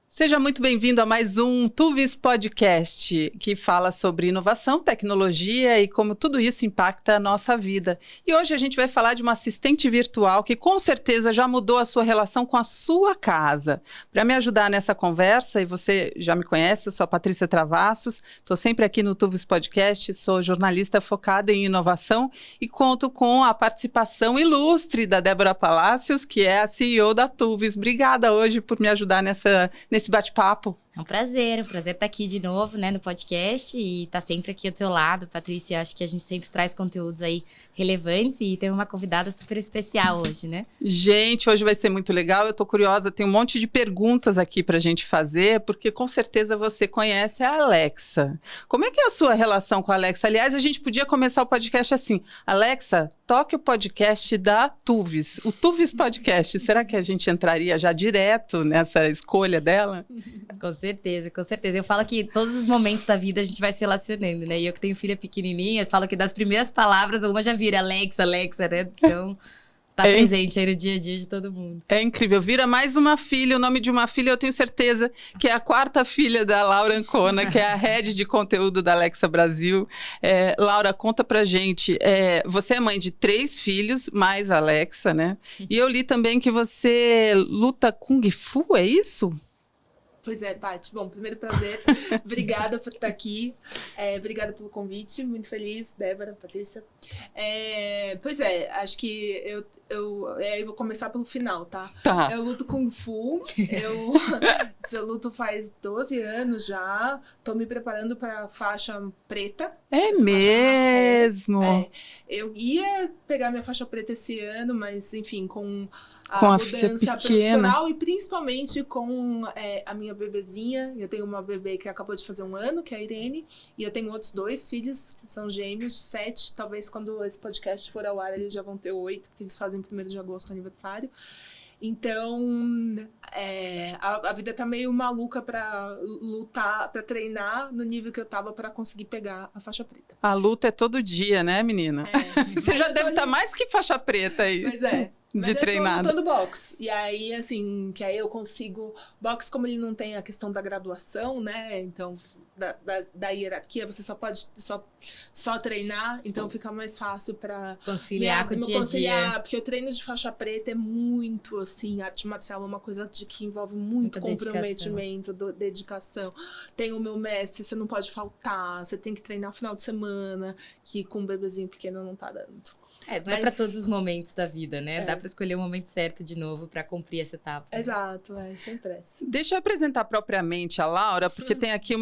Seja muito bem-vindo a mais um Tuvis Podcast, que fala sobre inovação, tecnologia e como tudo isso impacta a nossa vida. E hoje a gente vai falar de uma assistente virtual que com certeza já mudou a sua relação com a sua casa. Para me ajudar nessa conversa, e você já me conhece, eu sou a Patrícia Travassos, estou sempre aqui no Tuvis Podcast, sou jornalista focada em inovação e conto com a participação ilustre da Débora Palacios, que é a CEO da Tuvis. Obrigada hoje por me ajudar nesse bate-papo. É um prazer estar aqui de novo, né, no podcast e estar sempre aqui ao teu lado, Patrícia. Acho que a gente sempre traz conteúdos aí relevantes e tem uma convidada super especial hoje, né? Gente, hoje vai ser muito legal. Eu tô curiosa, tem um monte de perguntas aqui pra gente fazer, porque com certeza você conhece a Alexa. Como é que é a sua relação com a Alexa? Aliás, a gente podia começar o podcast assim: Alexa, toque o podcast da Tuvis, o Tuvis Podcast. Será que a gente entraria já direto nessa escolha dela? Com certeza, com certeza. Eu falo que todos os momentos da vida a gente vai se relacionando, né? E eu que tenho filha pequenininha, falo que das primeiras palavras, alguma já vira Alexa, Alexa, né? Então, tá presente aí no dia a dia de todo mundo. É incrível. Vira mais uma filha, o nome de uma filha, eu tenho certeza que é a quarta filha da Laura Ancona, que é a head de conteúdo da Alexa Brasil. Laura, conta pra gente. Você é mãe de 3 filhos, mais a Alexa, né? E eu li também que você luta Kung Fu, é isso? Pois é, Paty. Bom, primeiro prazer. Obrigada por estar aqui. Obrigada pelo convite. Muito feliz, Débora, Patrícia. Pois é, acho que eu vou começar pelo final, tá? Tá. Eu luto Kung Fu. Eu luto faz 12 anos já. Tô me preparando para faixa preta. É mesmo? Eu ia pegar minha faixa preta esse ano, mas enfim, com a mudança profissional e principalmente com a minha bebezinha. Eu tenho uma bebê que acabou de fazer 1 ano, que é a Irene, e eu tenho outros 2 filhos, que são gêmeos, 7. Talvez quando esse podcast for ao ar, eles já vão ter 8, porque eles fazem 1º de agosto aniversário. Então, a vida tá meio maluca pra lutar, pra treinar no nível que eu tava pra conseguir pegar a faixa preta. A luta é todo dia, né, menina? Você já deve estar mais que faixa preta aí. Pois é. De treinado. Eu tô lutando boxe. E aí, assim, que aí eu consigo... Boxe, como ele não tem a questão da graduação, né? Então, da hierarquia, você só pode só treinar. Então, fica mais fácil pra... Conciliar com o dia a dia. Porque o treino de faixa preta é muito, assim... Arte marcial é uma coisa que envolve muito comprometimento, dedicação. Tem o meu mestre, você não pode faltar. Você tem que treinar no final de semana, que com um bebezinho pequeno não tá dando. Não é pra todos os momentos da vida, né? Dá pra escolher o momento certo de novo pra cumprir essa etapa. Exato, sem pressa. Deixa eu apresentar propriamente a Laura, porque tem aqui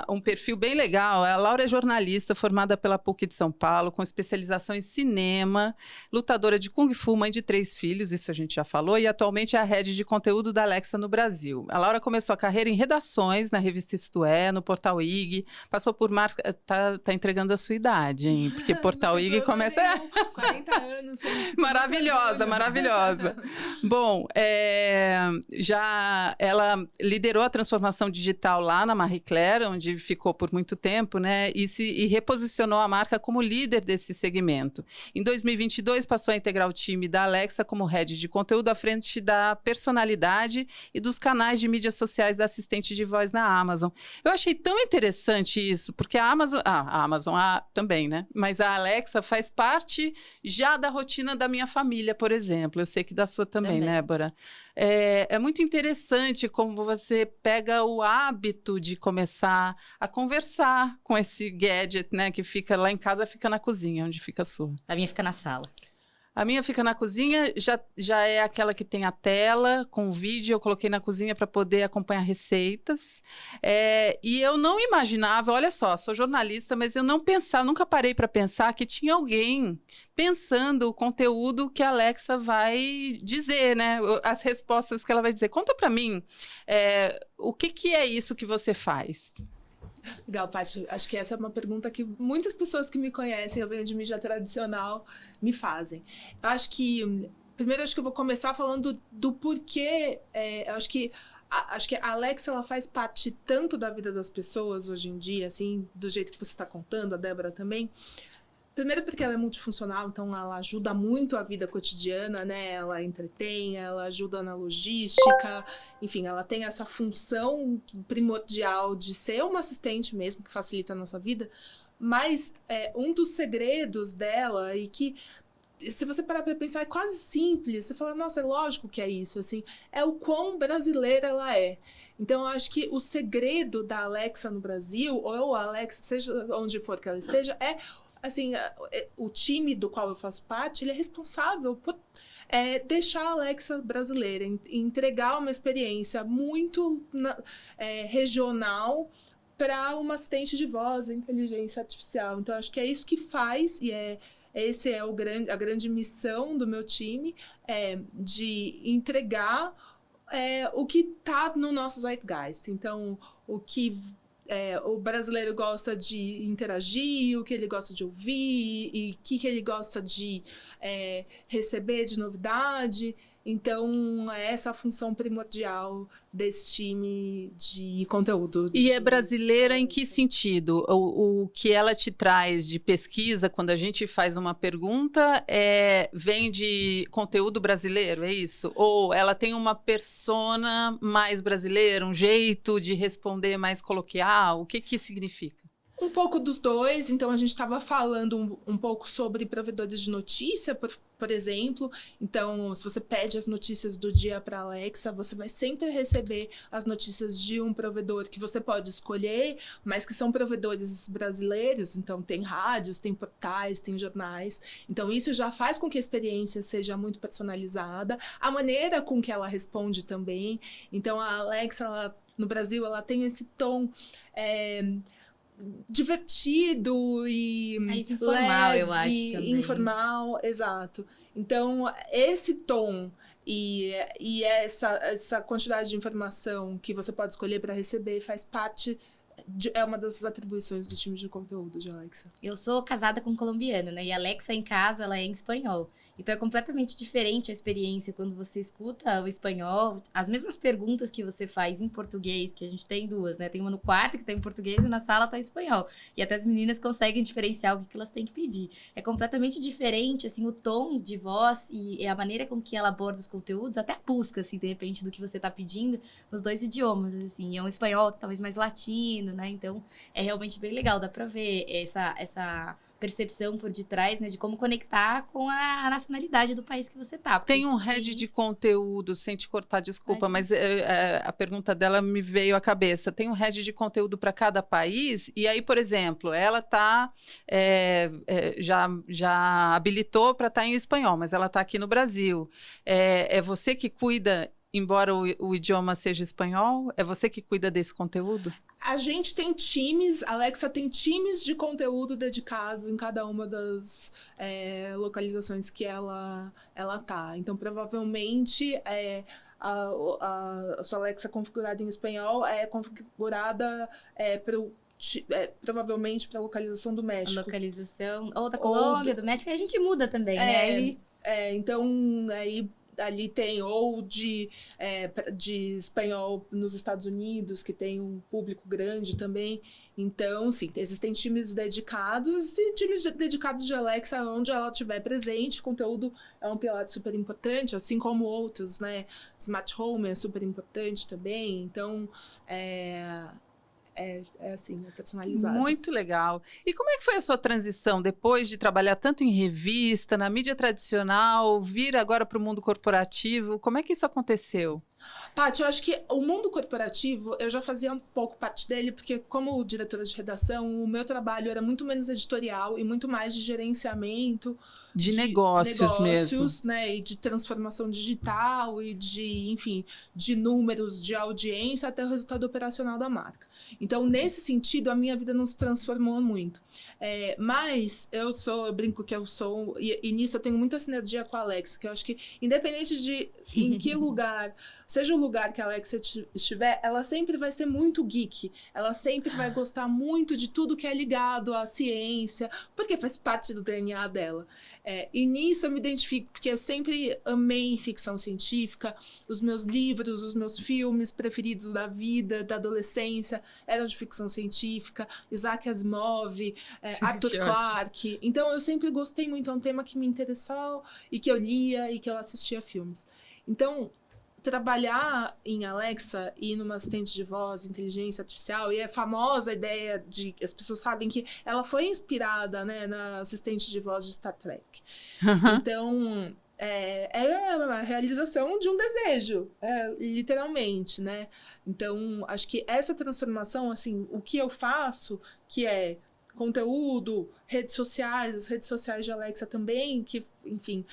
um perfil bem legal. A Laura é jornalista formada pela PUC de São Paulo, com especialização em cinema, lutadora de Kung Fu, mãe de 3 filhos, isso a gente já falou, e atualmente é a head de conteúdo da Alexa no Brasil. A Laura começou a carreira em redações, na revista Isto É, no Portal IG, passou por marcas... Tá entregando a sua idade, hein? Porque Portal IG começa... 40 anos. Maravilhosa. Bom, já ela liderou a transformação digital lá na Marie Claire, onde ficou por muito tempo, né? E reposicionou a marca como líder desse segmento. Em 2022, passou a integrar o time da Alexa como head de conteúdo à frente da personalidade e dos canais de mídias sociais da assistente de voz na Amazon. Eu achei tão interessante isso, porque a Amazon também, né? Mas a Alexa faz parte já da rotina da minha família, por exemplo. Eu sei que da sua também, né, Débora? É muito interessante como você pega o hábito de começar a conversar com esse gadget, né? Que fica lá em casa, fica na cozinha, onde fica a sua. A minha fica na sala. A minha fica na cozinha, já é aquela que tem a tela com o vídeo. Eu coloquei na cozinha para poder acompanhar receitas. E eu não imaginava, olha só, sou jornalista, mas eu nunca parei para pensar que tinha alguém pensando o conteúdo que a Alexa vai dizer, né? As respostas que ela vai dizer. Conta para mim, o que é isso que você faz? Legal, Paty. Acho que essa é uma pergunta que muitas pessoas que me conhecem, eu venho de mídia tradicional, me fazem. Eu acho que... Primeiro, acho que eu vou começar falando do porquê. Eu acho que a Alexa, ela faz parte tanto da vida das pessoas hoje em dia, assim, do jeito que você está contando, a Débora também, Primeiro porque ela é multifuncional, então ela ajuda muito a vida cotidiana, né? Ela entretém, ela ajuda na logística, enfim, ela tem essa função primordial de ser uma assistente mesmo, que facilita a nossa vida. Mas um dos segredos dela, e que, se você parar para pensar, é quase simples. Você fala, nossa, é lógico que é isso, assim, é o quão brasileira ela é. Então, eu acho que o segredo da Alexa no Brasil, ou a Alexa, seja onde for que ela esteja, assim, o time do qual eu faço parte, ele é responsável por deixar a Alexa brasileira, entregar uma experiência muito regional para uma assistente de voz, inteligência artificial. Então, acho que é isso que faz, e esse é a grande missão do meu time, de entregar o que está no nosso zeitgeist. Então, o que o brasileiro gosta de interagir, o que ele gosta de ouvir, e o que ele gosta de receber de novidade. Então, essa é a função primordial desse time de conteúdo. E é brasileira em que sentido? O que ela te traz de pesquisa, quando a gente faz uma pergunta, vem de conteúdo brasileiro, é isso? Ou ela tem uma persona mais brasileira, um jeito de responder mais coloquial? O que significa? Um pouco dos dois. Então, a gente estava falando um pouco sobre provedores de notícia, por exemplo. Então, se você pede as notícias do dia para a Alexa, você vai sempre receber as notícias de um provedor que você pode escolher, mas que são provedores brasileiros. Então, tem rádios, tem portais, tem jornais. Então, isso já faz com que a experiência seja muito personalizada. A maneira com que ela responde também. Então, a Alexa, no Brasil, ela tem esse tom divertido e informal, leve, eu acho também. Informal, exato. Então, esse tom e essa quantidade de informação que você pode escolher para receber faz parte é uma das atribuições do time de conteúdo de Alexa. Eu sou casada com um colombiano, né? E a Alexa em casa, ela é em espanhol. Então é completamente diferente a experiência quando você escuta o espanhol. As mesmas perguntas que você faz em português, que a gente tem duas, né? Tem uma no quarto que tá em português e na sala tá em espanhol. E até as meninas conseguem diferenciar o que elas têm que pedir. É completamente diferente, assim, o tom de voz e a maneira com que ela aborda os conteúdos, até a busca, assim, de repente, do que você tá pedindo nos dois idiomas, assim. É um espanhol talvez mais latino, né? Então é realmente bem legal, dá pra ver essa percepção por detrás, né, de como conectar com a nacionalidade do país que você tá. Tem um head de conteúdo, sem te cortar, desculpa, mas a pergunta dela me veio à cabeça. Tem um head de conteúdo para cada país, e aí, por exemplo, ela já habilitou para estar em espanhol, mas ela está aqui no Brasil. É você que cuida, embora o idioma seja espanhol? É você que cuida desse conteúdo? A gente tem times, a Alexa tem times de conteúdo dedicado em cada uma das localizações que ela tá. Então, provavelmente, a sua Alexa configurada em espanhol é configurada provavelmente para a localização do México. A localização, ou da Colômbia, do México, e a gente muda também, né? Então, aí ali tem ou de espanhol nos Estados Unidos, que tem um público grande também. Então, sim, existem times dedicados e times dedicados de Alexa onde ela estiver presente. O conteúdo é um pilar super importante, assim como outros, né? Smart Home é super importante também. Então, assim, é personalizado. Muito legal. E como é que foi a sua transição depois de trabalhar tanto em revista, na mídia tradicional, vir agora para o mundo corporativo? Como é que isso aconteceu? Paty, eu acho que o mundo corporativo, eu já fazia um pouco parte dele, porque como diretora de redação, o meu trabalho era muito menos editorial e muito mais de gerenciamento. De negócios mesmo. Né, e de transformação digital e enfim, de números, de audiência até o resultado operacional da marca. Então, nesse sentido, a minha vida não se transformou muito. Mas eu brinco que eu sou, e nisso eu tenho muita sinergia com a Alexa, que eu acho que, independente de em que lugar seja o lugar que a Alexa estiver, ela sempre vai ser muito geek. Ela sempre vai gostar muito de tudo que é ligado à ciência, porque faz parte do DNA dela. E nisso eu me identifico, porque eu sempre amei ficção científica. Os meus livros, os meus filmes preferidos da vida, da adolescência, eram de ficção científica. Isaac Asimov, Arthur Clarke. Então, eu sempre gostei muito. É um tema que me interessou e que eu lia e que eu assistia filmes. Então, trabalhar em Alexa e numa assistente de voz, inteligência artificial, e é famosa a ideia de... As pessoas sabem que ela foi inspirada, né, na assistente de voz de Star Trek. Então, é a realização de um desejo, literalmente, né? Então, acho que essa transformação, assim, o que eu faço, que é conteúdo, redes sociais, as redes sociais de Alexa também, que, enfim...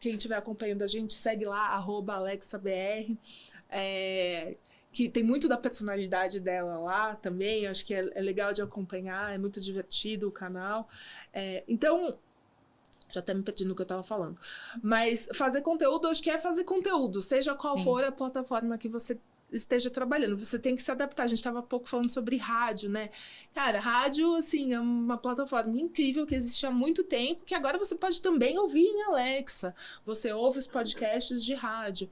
Quem estiver acompanhando a gente, segue lá, @AlexaBR, que tem muito da personalidade dela lá também, acho que é legal de acompanhar, é muito divertido o canal. Então, já até me perdi no que eu estava falando. Mas fazer conteúdo, acho que é fazer conteúdo, seja qual for a plataforma que você esteja trabalhando, você tem que se adaptar. A gente estava há pouco falando sobre rádio, né? Cara, rádio, assim, é uma plataforma incrível que existe há muito tempo, que agora você pode também ouvir em Alexa. Você ouve os podcasts de rádio.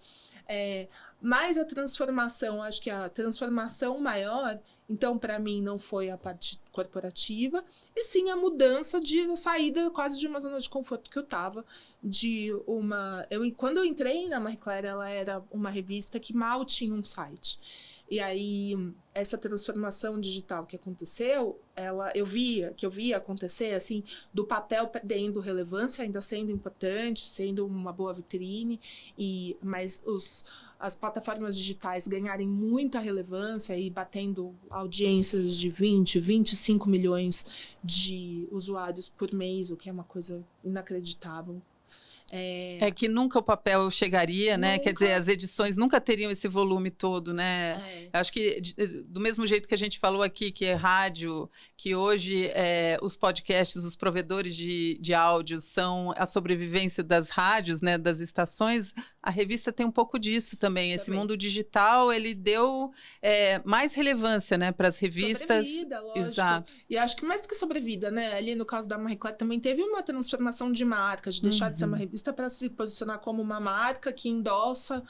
Mas a transformação, acho que a transformação maior, então, para mim, não foi a parte corporativa, e sim a mudança de saída quase de uma zona de conforto que eu estava. Quando eu entrei na Marie Claire, ela era uma revista que mal tinha um site. E aí, essa transformação digital que aconteceu, eu via acontecer, assim, do papel perdendo relevância, ainda sendo importante, sendo uma boa vitrine, mas as plataformas digitais ganharem muita relevância e batendo audiências de 20, 25 milhões de usuários por mês, o que é uma coisa inacreditável. Que nunca o papel chegaria, né? Nunca. Quer dizer, as edições nunca teriam esse volume todo, né? Eu acho que, do mesmo jeito que a gente falou aqui, que é rádio, que hoje os podcasts, os provedores de áudio são a sobrevivência das rádios, né? Das estações, a revista tem um pouco disso também. Esse mundo digital, ele deu mais relevância, né? Para as revistas. Sobrevida, lógico. Exato. E acho que mais do que sobrevida, né? Ali no caso da Marie Claire também teve uma transformação de marca, de deixar de ser uma revista para se posicionar como uma marca que endossa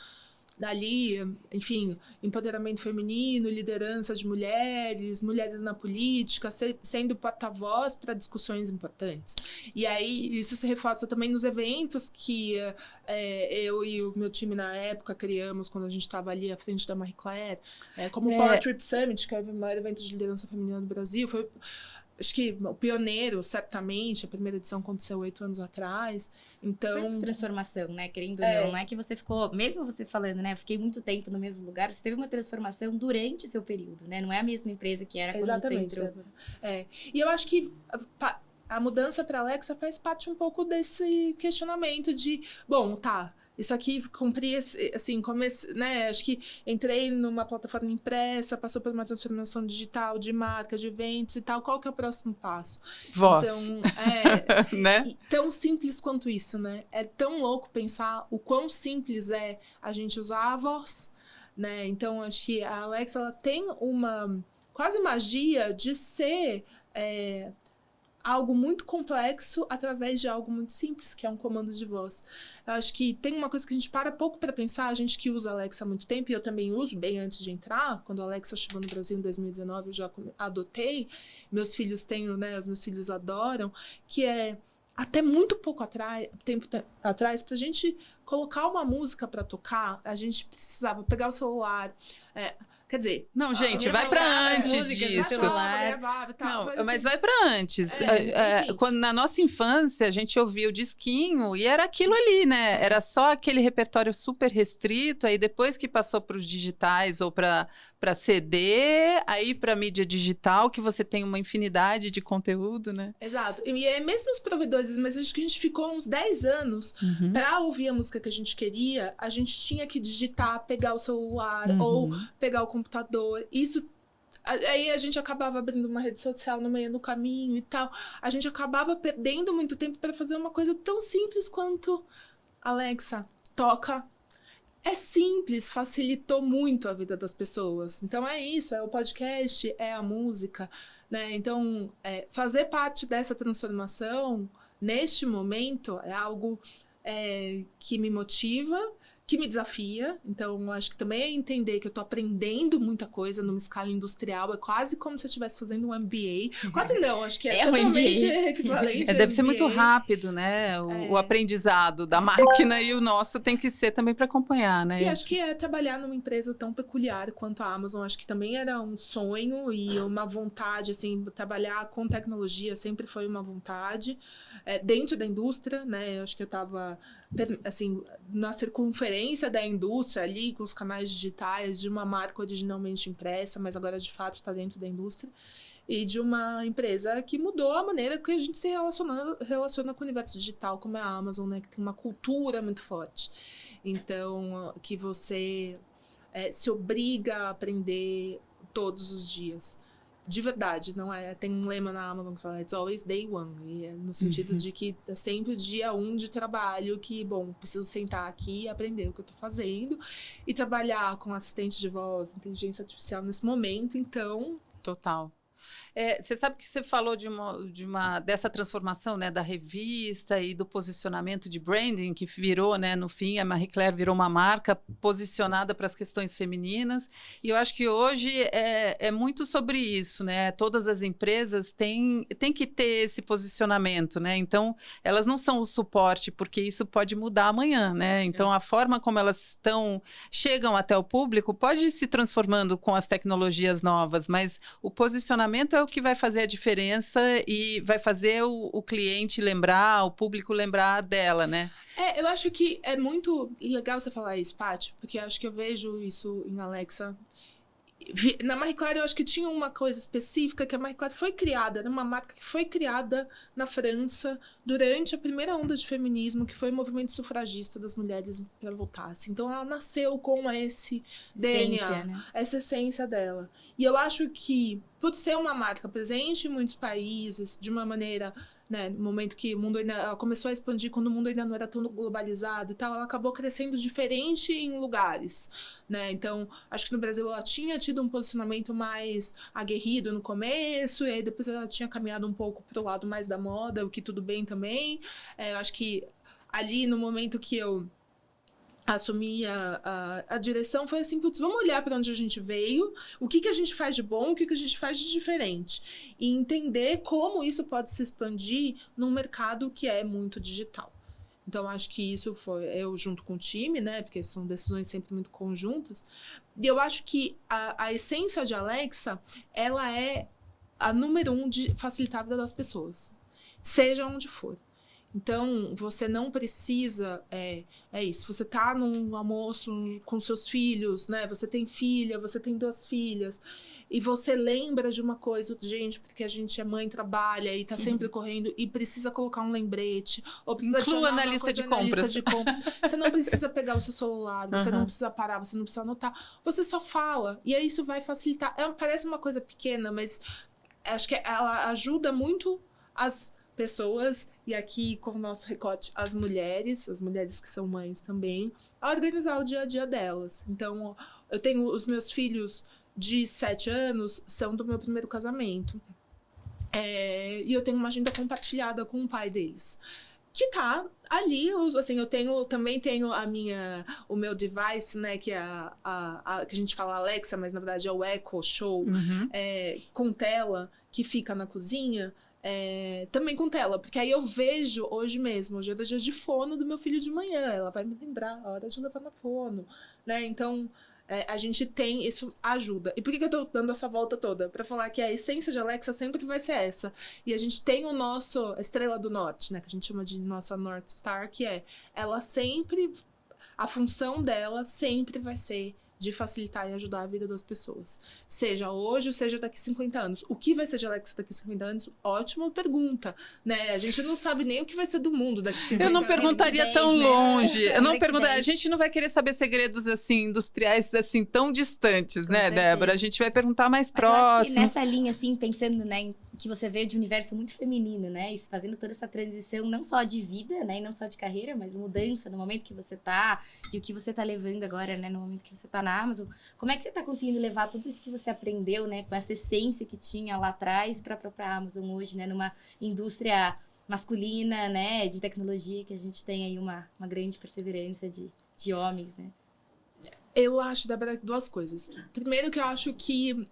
dali, enfim, empoderamento feminino, liderança de mulheres na política, sendo porta-voz para discussões importantes. E aí, isso se reforça também nos eventos que eu e o meu time na época criamos quando a gente estava ali à frente da Marie Claire, como o Power Trip Summit, que é o maior evento de liderança feminina do Brasil. Foi, acho que o pioneiro, certamente, a primeira edição aconteceu 8 anos atrás, então... Foi uma transformação, né, querendo ou não, não é que você ficou, mesmo você falando, né, eu fiquei muito tempo no mesmo lugar, você teve uma transformação durante seu período, né, não é a mesma empresa que era quando você entrou. E eu acho que a mudança para a Alexa faz parte um pouco desse questionamento de, bom, tá, isso aqui cumpri, assim, né? Acho que entrei numa plataforma impressa, passou por uma transformação digital, de marca, de eventos e tal. Qual que é o próximo passo? Voz. Então, né? Tão simples quanto isso, né? É tão louco pensar o quão simples é a gente usar a voz, né? Então, acho que a Alexa, ela tem uma quase magia de ser... algo muito complexo através de algo muito simples, que é um comando de voz. Eu acho que tem uma coisa que a gente para pouco para pensar, a gente que usa a Alexa há muito tempo, e eu também uso bem antes de entrar, quando a Alexa chegou no Brasil em 2019, eu já adotei, meus filhos têm, né, os meus filhos adoram, que é até muito pouco tempo atrás, para a gente colocar uma música para tocar, a gente precisava pegar o celular... Quer dizer... Não, gente, vai para antes disso. Mas vai para antes. Quando, na nossa infância, a gente ouvia o disquinho e era aquilo ali, né? Era só aquele repertório super restrito. Aí depois que passou para os digitais ou para CD, aí para mídia digital, que você tem uma infinidade de conteúdo, né? Exato. E mesmo os provedores, mas acho que a gente ficou uns 10 anos para ouvir a música que a gente queria, a gente tinha que digitar, pegar o celular ou pegar o computador. Isso, aí a gente acabava abrindo uma rede social no meio do caminho e tal. A gente acabava perdendo muito tempo para fazer uma coisa tão simples quanto Alexa, toca É simples, facilitou muito a vida das pessoas. Então é isso, é o podcast, é a música, né? Então, fazer parte dessa transformação, neste momento, é algo que me motiva, que me desafia. Então, acho que também é entender que eu tô aprendendo muita coisa numa escala industrial. É quase como se eu estivesse fazendo um MBA. Quase não, acho que é totalmente equivalente. Deve ser muito rápido, né? O aprendizado da máquina e o nosso tem que ser também para acompanhar, né? E acho que trabalhar numa empresa tão peculiar quanto a Amazon, acho que também era um sonho e uma vontade, assim, trabalhar com tecnologia sempre foi uma vontade. Dentro da indústria, né? Eu acho que eu estava, assim, na circunferência da indústria ali, com os canais digitais de uma marca originalmente impressa, mas agora de fato está dentro da indústria, e de uma empresa que mudou a maneira que a gente se relaciona com o universo digital, como é a Amazon, né, que tem uma cultura muito forte. Então, que você se obriga a aprender todos os dias. De verdade, não é? Tem um lema na Amazon que fala, it's always day one. E é no sentido de que é sempre dia 1 de trabalho que, bom, preciso sentar aqui e aprender o que eu tô fazendo. E trabalhar com assistente de voz, inteligência artificial nesse momento, então... Total. Você sabe que você falou dessa transformação, né, da revista e do posicionamento de branding, que virou, né, no fim, a Marie Claire virou uma marca posicionada para as questões femininas. E eu acho que hoje é muito sobre isso, né? Todas as empresas têm que ter esse posicionamento, né? Então, elas não são o suporte, porque isso pode mudar amanhã, né? Então, a forma como elas chegam até o público pode ir se transformando com as tecnologias novas, mas o posicionamento é o que vai fazer a diferença e vai fazer o cliente lembrar, o público lembrar dela, né? Eu acho que é muito legal você falar isso, Paty, porque eu acho que eu vejo isso em Alexa. Na Marie Claire, eu acho que tinha uma coisa específica, que a Marie Claire foi criada, era uma marca que foi criada na França durante a primeira onda de feminismo, que foi o movimento sufragista das mulheres para votassem. Então, ela nasceu com esse DNA, né? Essa essência dela. E eu acho que, por ser uma marca presente em muitos países, de uma maneira... Né, no momento que o mundo ela começou a expandir, quando o mundo ainda não era tão globalizado e tal, ela acabou crescendo diferente em lugares, né? Então, acho que no Brasil ela tinha tido um posicionamento mais aguerrido no começo, e aí depois ela tinha caminhado um pouco pro lado mais da moda, o que tudo bem também. Eu acho que ali, no momento que eu assumir a direção, foi assim, putz, vamos olhar para onde a gente veio, o que a gente faz de bom, o que a gente faz de diferente, e entender como isso pode se expandir num mercado que é muito digital. Então, acho que isso foi eu junto com o time, né, porque são decisões sempre muito conjuntas, e eu acho que a essência de Alexa, ela é a número 1 de facilitar a vida das pessoas, seja onde for. Então, você não precisa... É isso. Você tá num almoço com seus filhos, né? Você tem filha, você tem 2 filhas. E você lembra de uma coisa urgente, porque a gente é mãe, trabalha e tá sempre correndo e precisa colocar um lembrete. Ou precisa inclua na lista de compras. Você não precisa pegar o seu celular, você não precisa parar, você não precisa anotar. Você só fala. E aí isso vai facilitar. Parece uma coisa pequena, mas acho que ela ajuda muito as pessoas, e aqui com o nosso recorte, as mulheres que são mães também, a organizar o dia a dia delas. Então, eu tenho os meus filhos de 7 anos, são do meu primeiro casamento. E eu tenho uma agenda compartilhada com o pai deles, que tá ali, assim, também tenho o meu device, né, que é que a gente fala Alexa, mas na verdade é o Echo Show, com tela, que fica na cozinha, também com tela, porque aí eu vejo hoje é o dia de fono do meu filho de manhã, ela vai me lembrar a hora de levar na fono, né? Então, a gente tem, isso ajuda. E por que eu tô dando essa volta toda? Pra falar que a essência de Alexa sempre vai ser essa. E a gente tem a estrela do norte, né? Que a gente chama de nossa North Star, que ela sempre, a função dela sempre vai ser de facilitar e ajudar a vida das pessoas. Seja hoje ou seja daqui 50 anos. O que vai ser de Alexa daqui 50 anos? Ótima pergunta, né? A gente não sabe nem o que vai ser do mundo daqui 50 anos. Eu não perguntaria tão longe. Eu não perguntaria. A gente não vai querer saber segredos, assim, industriais, assim, tão distantes, né, Débora? A gente vai perguntar mais próximo. Eu acho que nessa linha, assim, pensando, né, em que você veio de um universo muito feminino, né? E fazendo toda essa transição, não só de vida, né? E não só de carreira, mas mudança no momento que você tá e o que você tá levando agora, né? No momento que você tá na Amazon. Como é que você tá conseguindo levar tudo isso que você aprendeu, né? Com essa essência que tinha lá atrás pra Amazon hoje, né? Numa indústria masculina, né? De tecnologia, que a gente tem aí uma grande perseverança de homens, né? Eu acho, Débora, duas coisas. Primeiro que eu acho que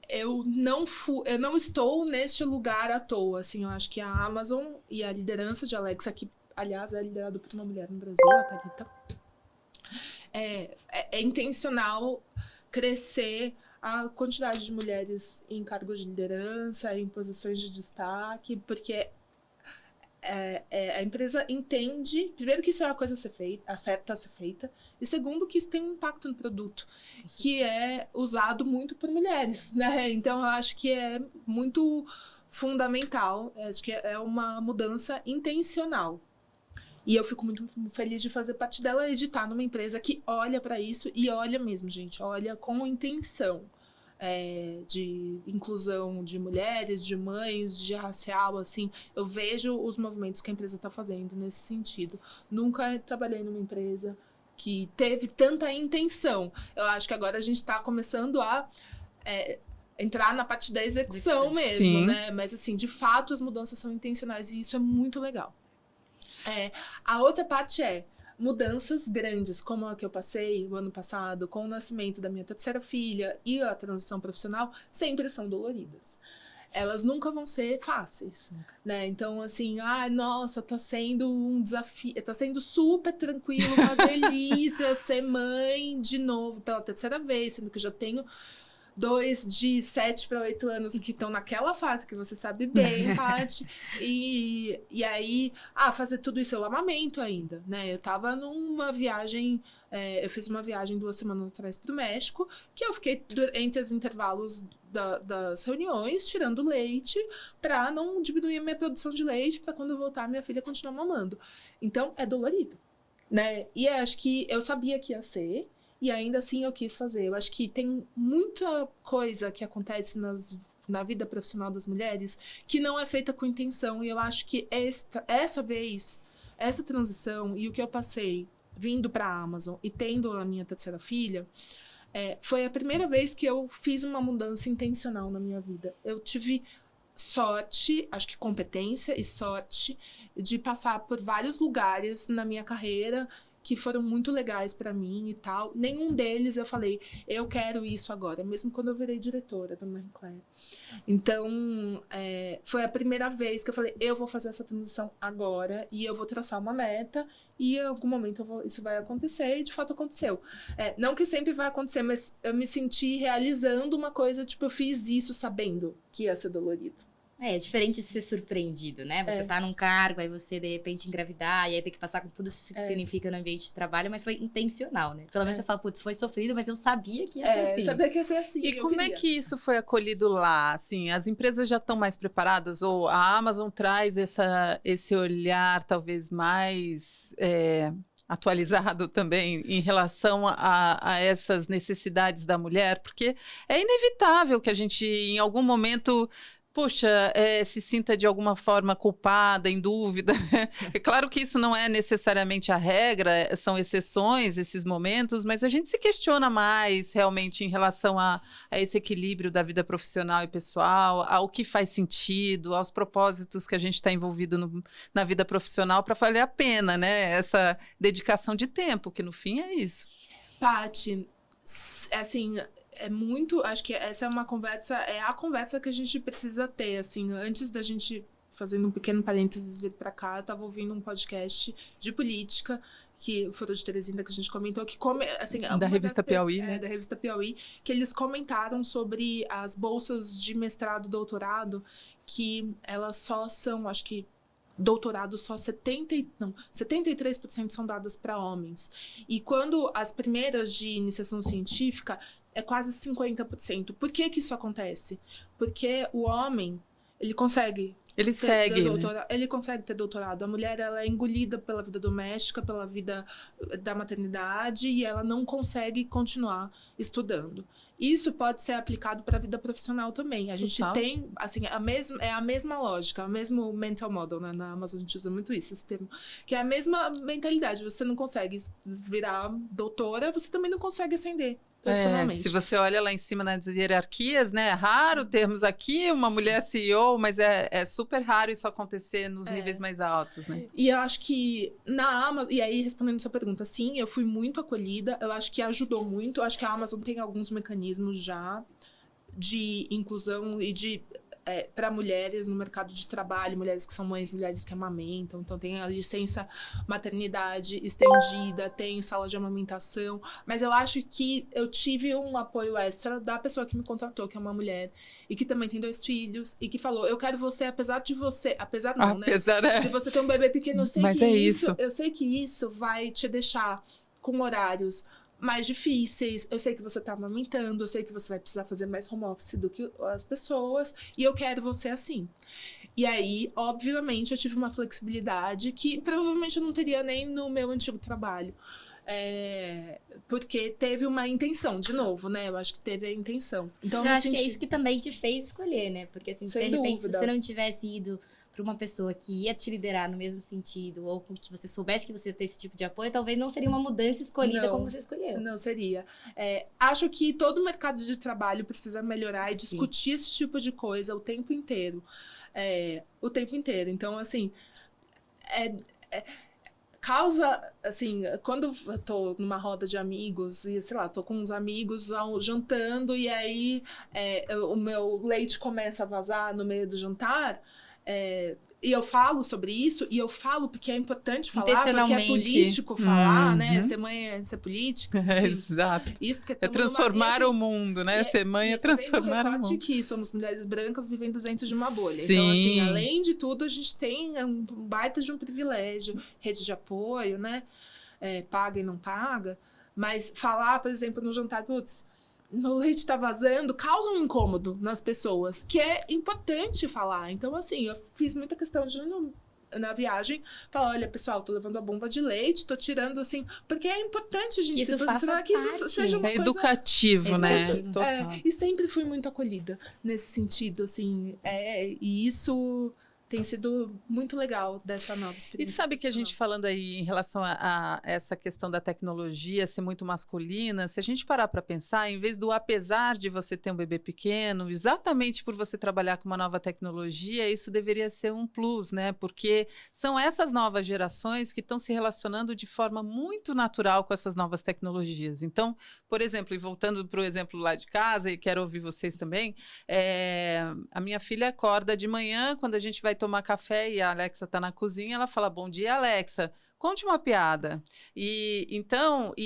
eu não estou neste lugar à toa, assim, eu acho que a Amazon e a liderança de Alexa, que, aliás, é liderado por uma mulher no Brasil, a Thalita, é intencional crescer a quantidade de mulheres em cargos de liderança, em posições de destaque, porque a empresa entende, primeiro, que isso é a coisa a ser feita, a certa a ser feita, e segundo, que isso tem um impacto no produto, que é usado muito por mulheres, né? Então, eu acho que é muito fundamental, acho que é uma mudança intencional. E eu fico muito feliz de fazer parte dela e de estar numa empresa que olha para isso, e olha mesmo, gente, olha com intenção. De inclusão de mulheres, de mães, de racial, assim, eu vejo os movimentos que a empresa está fazendo nesse sentido. Nunca trabalhei numa empresa que teve tanta intenção. Eu acho que agora a gente está começando a entrar na parte da execução mesmo, sim, né? Mas, assim, de fato, as mudanças são intencionais e isso é muito legal. A outra parte mudanças grandes, como a que eu passei o ano passado, com o nascimento da minha terceira filha e a transição profissional, sempre são doloridas. Elas nunca vão ser fáceis, né? Então, assim, nossa, tá sendo um desafio, tá sendo super tranquilo, uma delícia ser mãe de novo pela terceira vez, sendo que eu já tenho 2 de 7 para 8 anos que estão naquela fase que você sabe bem, Paty. E aí, fazer tudo isso, eu amamento ainda, né? Eu tava numa viagem, eu fiz uma viagem 2 semanas atrás pro México, que eu fiquei entre os intervalos das reuniões, tirando leite, para não diminuir a minha produção de leite, para quando eu voltar, minha filha continuar mamando. Então, é dolorido, né? E acho que eu sabia que ia ser, e ainda assim eu quis fazer. Eu acho que tem muita coisa que acontece na vida profissional das mulheres que não é feita com intenção. E eu acho que essa vez, essa transição e o que eu passei vindo para a Amazon e tendo a minha terceira filha, foi a primeira vez que eu fiz uma mudança intencional na minha vida. Eu tive sorte, acho que competência e sorte de passar por vários lugares na minha carreira que foram muito legais para mim e tal. Nenhum deles eu falei, eu quero isso agora, mesmo quando eu virei diretora da Marie Claire. Então, foi a primeira vez que eu falei, eu vou fazer essa transição agora e eu vou traçar uma meta e em algum momento isso vai acontecer, e de fato aconteceu. Não que sempre vai acontecer, mas eu me senti realizando uma coisa, tipo, eu fiz isso sabendo que ia ser dolorido. É diferente de ser surpreendido, né? Você tá num cargo, aí você, de repente, engravidar, e aí tem que passar com tudo isso que significa no ambiente de trabalho, mas foi intencional, né? Pelo menos você fala, putz, foi sofrido, mas eu sabia que ia ser assim. Eu sabia que ia ser assim. E como é que isso foi acolhido lá? Assim, as empresas já estão mais preparadas? Ou a Amazon traz esse olhar talvez mais atualizado também em relação a essas necessidades da mulher? Porque é inevitável que a gente, em algum momento, se sinta de alguma forma culpada, em dúvida. É claro que isso não é necessariamente a regra, são exceções, esses momentos, mas a gente se questiona mais realmente em relação a esse equilíbrio da vida profissional e pessoal, ao que faz sentido, aos propósitos que a gente está envolvido na vida profissional para valer a pena, né? Essa dedicação de tempo, que no fim é isso. Paty, assim, acho que essa é uma conversa, a conversa que a gente precisa ter, assim, antes da gente, fazendo um pequeno parênteses, vir pra cá, eu tava ouvindo um podcast de política, que o Foro de Teresina, que a gente comentou, que assim... Da revista Piauí, né? Da revista Piauí, que eles comentaram sobre as bolsas de mestrado e doutorado, que elas só são, acho que, doutorado só 73% são dadas para homens. E quando as primeiras de iniciação científica é quase 50%. Por que isso acontece? Porque o homem, ele consegue Ele segue, ele consegue ter doutorado. A mulher, ela é engolida pela vida doméstica, pela vida da maternidade, e ela não consegue continuar estudando. Isso pode ser aplicado para a vida profissional também. A gente tem, assim, a mesma lógica, o mesmo mental model, né? Na Amazon a gente usa muito isso, esse termo. Que é a mesma mentalidade. Você não consegue virar doutora, você também não consegue ascender. Se você olha lá em cima nas hierarquias, né? É raro termos aqui uma mulher CEO, mas é super raro isso acontecer nos níveis mais altos, né? E eu acho que na Amazon, e aí respondendo a sua pergunta, sim, eu fui muito acolhida, eu acho que ajudou muito, eu acho que a Amazon tem alguns mecanismos já de inclusão e de para mulheres no mercado de trabalho, mulheres que são mães, mulheres que amamentam. Então, tem a licença maternidade estendida, tem sala de amamentação. Mas eu acho que eu tive um apoio extra da pessoa que me contratou, que é uma mulher, e que também tem 2 filhos, e que falou, eu quero você, apesar de você ter um bebê pequeno, eu sei que isso vai te deixar com horários mais difíceis, eu sei que você tá amamentando, eu sei que você vai precisar fazer mais home office do que as pessoas, e eu quero você assim. E aí, obviamente, eu tive uma flexibilidade que provavelmente eu não teria nem no meu antigo trabalho. Porque teve uma intenção, de novo, né? Eu acho que teve a intenção. Então, eu acho que é isso que também te fez escolher, né? Porque, assim, de repente, se você não tivesse ido para uma pessoa que ia te liderar no mesmo sentido, ou que você soubesse que você ia ter esse tipo de apoio, talvez não seria uma mudança escolhida como você escolheu. Não seria. Acho que todo o mercado de trabalho precisa melhorar e discutir esse tipo de coisa o tempo inteiro. Então, assim, causa, assim, quando eu tô numa roda de amigos e, sei lá, tô com uns amigos jantando e aí o meu leite começa a vazar no meio do jantar, e eu falo sobre isso, e eu falo porque é importante falar, porque é político falar, né? Ser mãe é ser política. Exato. Isso porque é transformar o mundo, né? Ser mãe é transformar o mundo. Que somos mulheres brancas vivendo dentro de uma bolha. Sim. Então, assim, além de tudo, a gente tem um baita de um privilégio, rede de apoio, né? Paga e não paga. Mas falar, por exemplo, no jantar, putz, meu leite tá vazando, causa um incômodo nas pessoas, que é importante falar. Então, assim, eu fiz muita questão de, na viagem, falar, olha, pessoal, tô levando a bomba de leite, tô tirando, assim, porque é importante a gente se posicionar, que isso seja uma coisa... Educativo, né? E sempre fui muito acolhida nesse sentido, assim, e isso tem sido muito legal dessa nova experiência. E sabe que a gente falando aí em relação a essa questão da tecnologia ser muito masculina, se a gente parar para pensar, em vez do apesar de você ter um bebê pequeno, exatamente por você trabalhar com uma nova tecnologia, isso deveria ser um plus, né? Porque são essas novas gerações que estão se relacionando de forma muito natural com essas novas tecnologias. Então, por exemplo, e voltando para o exemplo lá de casa, e quero ouvir vocês também, a minha filha acorda de manhã, quando a gente vai tomar café e a Alexa está na cozinha, ela fala, bom dia, Alexa, conte uma piada. E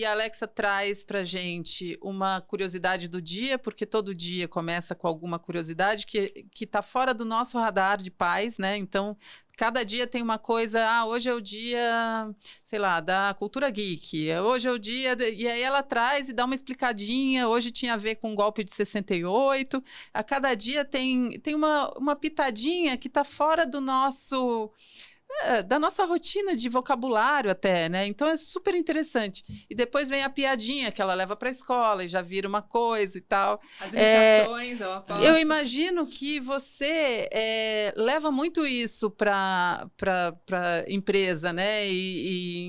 a Alexa traz pra gente uma curiosidade do dia, porque todo dia começa com alguma curiosidade que está fora do nosso radar de pais, né? Então, cada dia tem uma coisa, hoje é o dia, sei lá, da cultura geek, hoje é o dia, e aí ela traz e dá uma explicadinha, hoje tinha a ver com o golpe de 68, a cada dia tem uma pitadinha que está fora do nosso... da nossa rotina de vocabulário até, né? Então é super interessante. E depois vem a piadinha que ela leva para a escola e já vira uma coisa e tal. As imitações, eu aposto. Eu imagino que você leva muito isso para empresa, né? E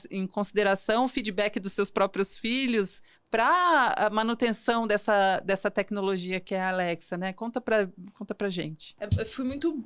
em consideração o feedback dos seus próprios filhos para a manutenção dessa tecnologia que é a Alexa, né? Conta pra gente. Eu fui muito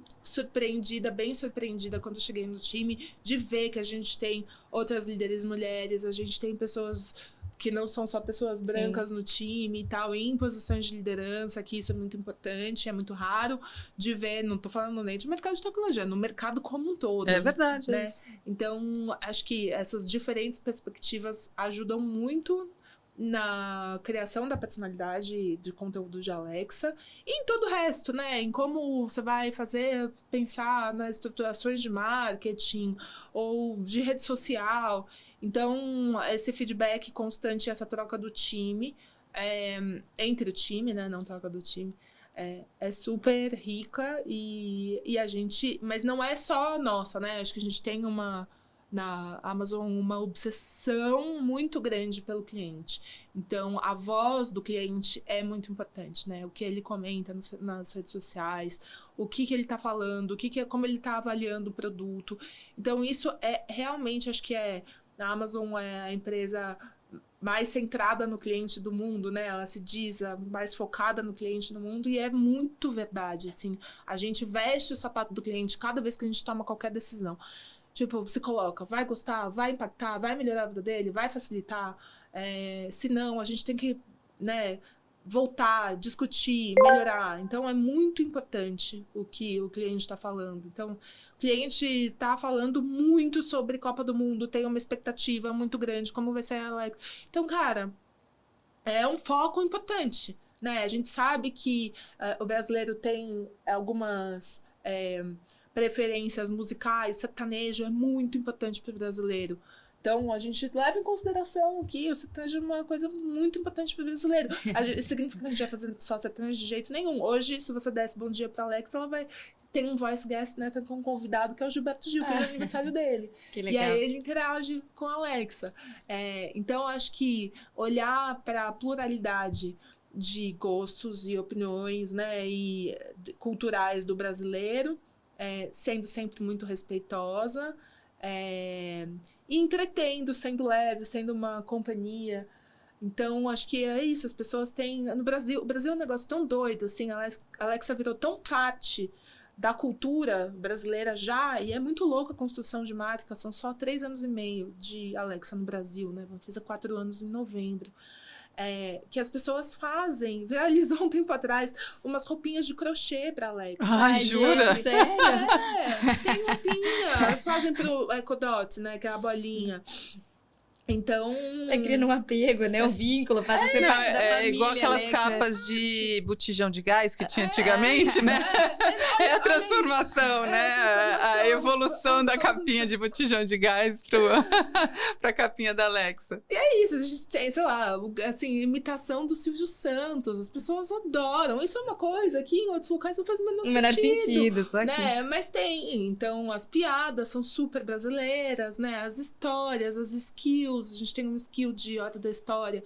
bem surpreendida quando eu cheguei no time, de ver que a gente tem outras líderes mulheres, a gente tem pessoas que não são só pessoas brancas no time e tal, em posições de liderança, que isso é muito importante, é muito raro de ver, não tô falando nem de mercado de tecnologia, no mercado como um todo. É verdade, né? Então, acho que essas diferentes perspectivas ajudam muito na criação da personalidade de conteúdo de Alexa e em todo o resto, né? Em como você vai pensar nas estruturações de marketing ou de rede social. Então, esse feedback constante, essa troca do time, entre o time, né? Não troca do time, é super rica e a gente... Mas não é só nossa, né? Acho que a gente tem na Amazon uma obsessão muito grande pelo cliente. Então, a voz do cliente é muito importante, né? O que ele comenta nas redes sociais, o que ele está falando, como ele está avaliando o produto. Então, isso é realmente, acho que a Amazon é a empresa mais centrada no cliente do mundo, né? Ela se diz a mais focada no cliente do mundo e é muito verdade, assim. A gente veste o sapato do cliente cada vez que a gente toma qualquer decisão. Tipo, se coloca, vai gostar, vai impactar, vai melhorar a vida dele, vai facilitar. Se não, a gente tem que, né, voltar, discutir, melhorar. Então, é muito importante o que o cliente está falando. Então, o cliente está falando muito sobre Copa do Mundo, tem uma expectativa muito grande, como vai ser a Alexa. Então, cara, é um foco importante, né? A gente sabe que o brasileiro tem algumas... preferências musicais, sertanejo é muito importante para o brasileiro. Então, a gente leva em consideração que o sertanejo é uma coisa muito importante para o brasileiro. Isso significa que a gente vai fazer só sertanejo de jeito nenhum. Hoje, se você desse bom dia para Alexa, ela vai ter um voice guest, né? Tem um convidado que é o Gilberto Gil, que é o aniversário dele. Que legal. E aí ele interage com a Alexa. Então, acho que olhar para a pluralidade de gostos e opiniões, né? E culturais do brasileiro, sendo sempre muito respeitosa, e entretendo, sendo leve, sendo uma companhia. Então, acho que é isso. As pessoas têm... O Brasil é um negócio tão doido, assim. A Alexa virou tão parte da cultura brasileira já, e é muito louco a construção de marca. São só 3 anos e meio de Alexa no Brasil, né? Vão fazer 4 anos em novembro. Que as pessoas fazem. Viralizou um tempo atrás umas roupinhas de crochê pra Alexa. Ai, jura? Gente, sério? Tem roupinha. Elas fazem pro Ecodot, né? Que é a bolinha. Então... Vai criando um apego, né? Um vínculo, passa a ser parte da família. É igual aquelas Alexa. capas de botijão de gás que tinha antigamente, né? É a transformação, né? A evolução da capinha de botijão de gás pra capinha da Alexa. E é isso, a gente tem, sei lá, assim, imitação do Silvio Santos. As pessoas adoram. Isso é uma coisa que em outros locais não faz o menor sentido. Só aqui. Né? Mas tem. Então, as piadas são super brasileiras, né? As histórias, as skills. A gente tem um skill de Hora da História,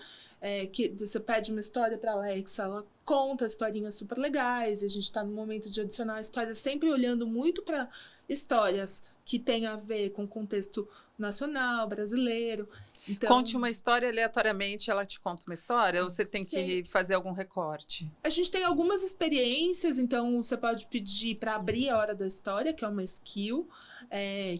que você pede uma história para Alexa, ela conta historinhas super legais, e a gente está no momento de adicionar histórias, sempre olhando muito para histórias que têm a ver com o contexto nacional, brasileiro. Então, conte uma história aleatoriamente, ela te conta uma história, ou você tem que fazer algum recorte? A gente tem algumas experiências, então você pode pedir para abrir a Hora da História, que é uma skill,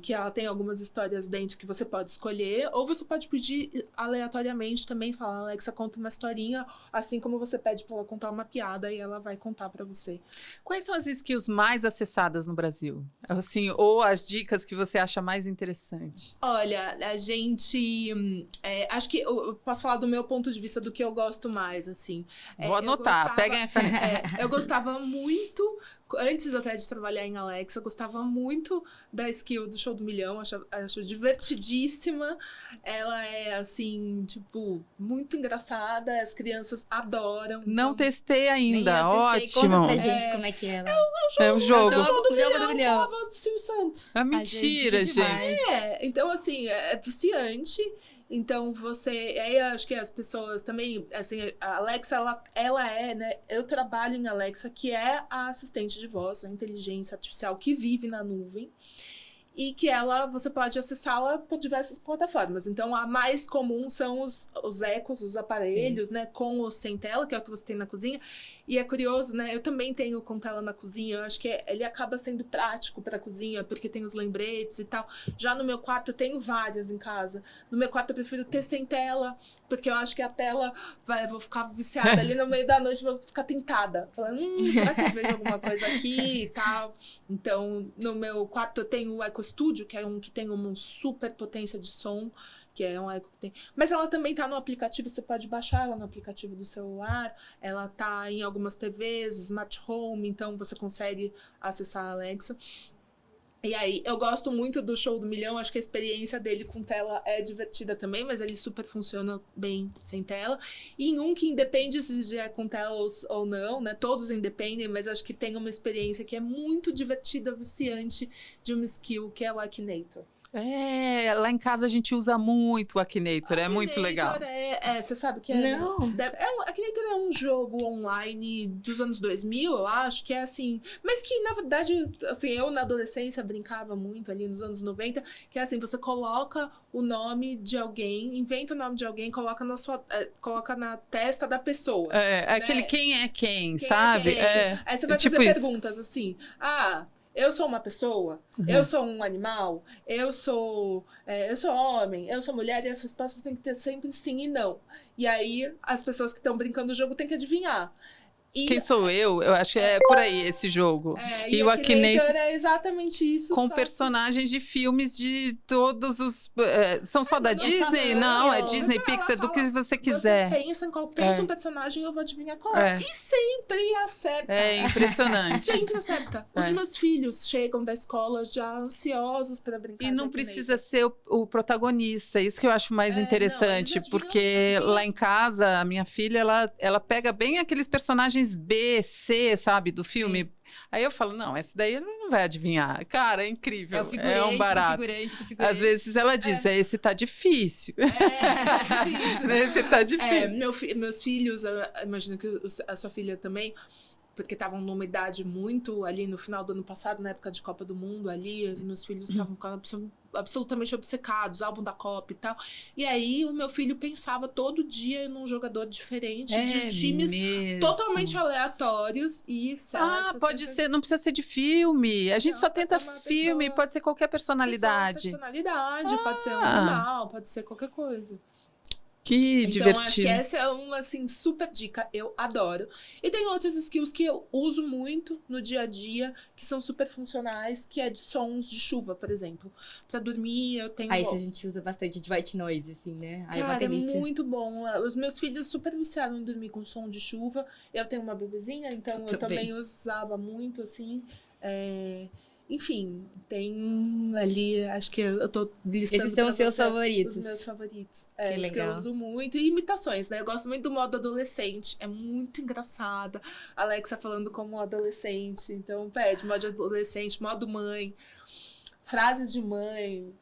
que ela tem algumas histórias dentro que você pode escolher, ou você pode pedir aleatoriamente também, falar, Alexa, conta uma historinha, assim como você pede para ela contar uma piada e ela vai contar para você. Quais são as skills mais acessadas no Brasil? Assim, ou as dicas que você acha mais interessante? Olha, a gente... acho que eu posso falar do meu ponto de vista do que eu gosto mais, assim. Vou anotar, peguem a caneta. Eu gostava muito, antes até de trabalhar em Alexa, eu gostava muito da skill do Show do Milhão, acho divertidíssima. Ela é, assim, tipo, muito engraçada, as crianças adoram. Não então... testei ainda, ótimo. Conta pra gente como é que é ela. É um jogo. É o Show do Milhão, do Milhão. com a voz do Silvio Santos. É mentira, Ai, gente. Então, assim, é viciante. Então, acho que as pessoas também, assim, a Alexa, ela é, né? Eu trabalho em Alexa, que é a assistente de voz, a inteligência artificial que vive na nuvem. E que você pode acessá-la por diversas plataformas. Então, a mais comum são os ecos, os aparelhos, né? Com ou sem tela, que é o que você tem na cozinha. E é curioso, né? Eu também tenho com tela na cozinha. Eu acho que ele acaba sendo prático para a cozinha, porque tem os lembretes e tal. Já no meu quarto, eu tenho várias em casa. No meu quarto, eu prefiro ter sem tela, porque eu acho que a tela... eu vou ficar viciada ali no meio da noite, vou ficar tentada. Falando, será que eu vejo alguma coisa aqui e tal? Então, no meu quarto, eu tenho o Eco Studio, que é um que tem uma super potência de som, que é um eco que tem. Mas ela também tá no aplicativo, você pode baixar ela no aplicativo do celular. Ela tá em algumas TVs, Smart Home, então você consegue acessar a Alexa. E aí, eu gosto muito do Show do Milhão, acho que a experiência dele com tela é divertida também, mas ele super funciona bem sem tela. E em um que independe se é com tela ou não, né? Todos independem, mas acho que tem uma experiência que é muito divertida, viciante, de uma skill, que é o Akinator. Lá em casa a gente usa muito o Akinator, é muito legal. Você sabe que é... Não. Akinator é um jogo online dos anos 2000, eu acho, que é assim... Mas que, na verdade, assim, eu na adolescência brincava muito ali nos anos 90, que é assim, você coloca o nome de alguém, inventa o nome de alguém, coloca na testa da pessoa. Né? Aquele quem é quem, sabe? Aí você vai fazer perguntas assim, eu sou uma pessoa, eu sou um animal, eu sou homem, eu sou mulher, e essas respostas têm que ter sempre sim e não. E aí, as pessoas que estão brincando o jogo têm que adivinhar. Quem sou eu? Eu acho que é por aí esse jogo. E o Akinator é exatamente isso. Com personagens de filmes de todos os... são só da Disney? Não, é Disney, Pixar, do que você quiser. Você pensa em qual um personagem, eu vou adivinhar qual é. E sempre acerta. É impressionante. Sempre acerta. Os meus filhos chegam da escola já ansiosos para brincar. E não precisa ser o protagonista. Isso que eu acho mais interessante. Porque lá em casa, a minha filha, ela pega bem aqueles personagens B, C, sabe, do filme. Sim. Aí eu falo, não, esse daí ele não vai adivinhar. Cara, é incrível. É o figurante, um barato. Do figurante. Às vezes ela diz, esse tá difícil. Tá difícil. Esse tá difícil. Meus filhos, eu imagino que a sua filha também, porque estavam numa idade muito ali no final do ano passado, na época de Copa do Mundo ali, os meus filhos estavam absolutamente obcecados, álbum da Copa e tal. E aí o meu filho pensava todo dia num jogador diferente, de times totalmente aleatórios. E pode ser, não precisa ser de filme. A gente só tenta filme, pode ser qualquer personalidade. Pode ser um animal, pode ser qualquer coisa. Que divertido. Acho que essa é uma, assim, super dica. Eu adoro. E tem outras skills que eu uso muito no dia a dia, que são super funcionais, que é de sons de chuva, por exemplo. Pra dormir, eu tenho... Isso a gente usa bastante de white noise, assim, né? Cara, é muito bom. Os meus filhos super viciaram em dormir com som de chuva. Eu tenho uma bebezinha, então eu também usava muito, assim... Enfim, tem ali, acho que eu tô listando. Esses são os seus favoritos. Os meus favoritos. Que legal. Que eu uso muito. E imitações, né? Eu gosto muito do modo adolescente. É muito engraçada. A Alexa falando como adolescente. Então, pede modo adolescente, modo mãe. Frases de mãe.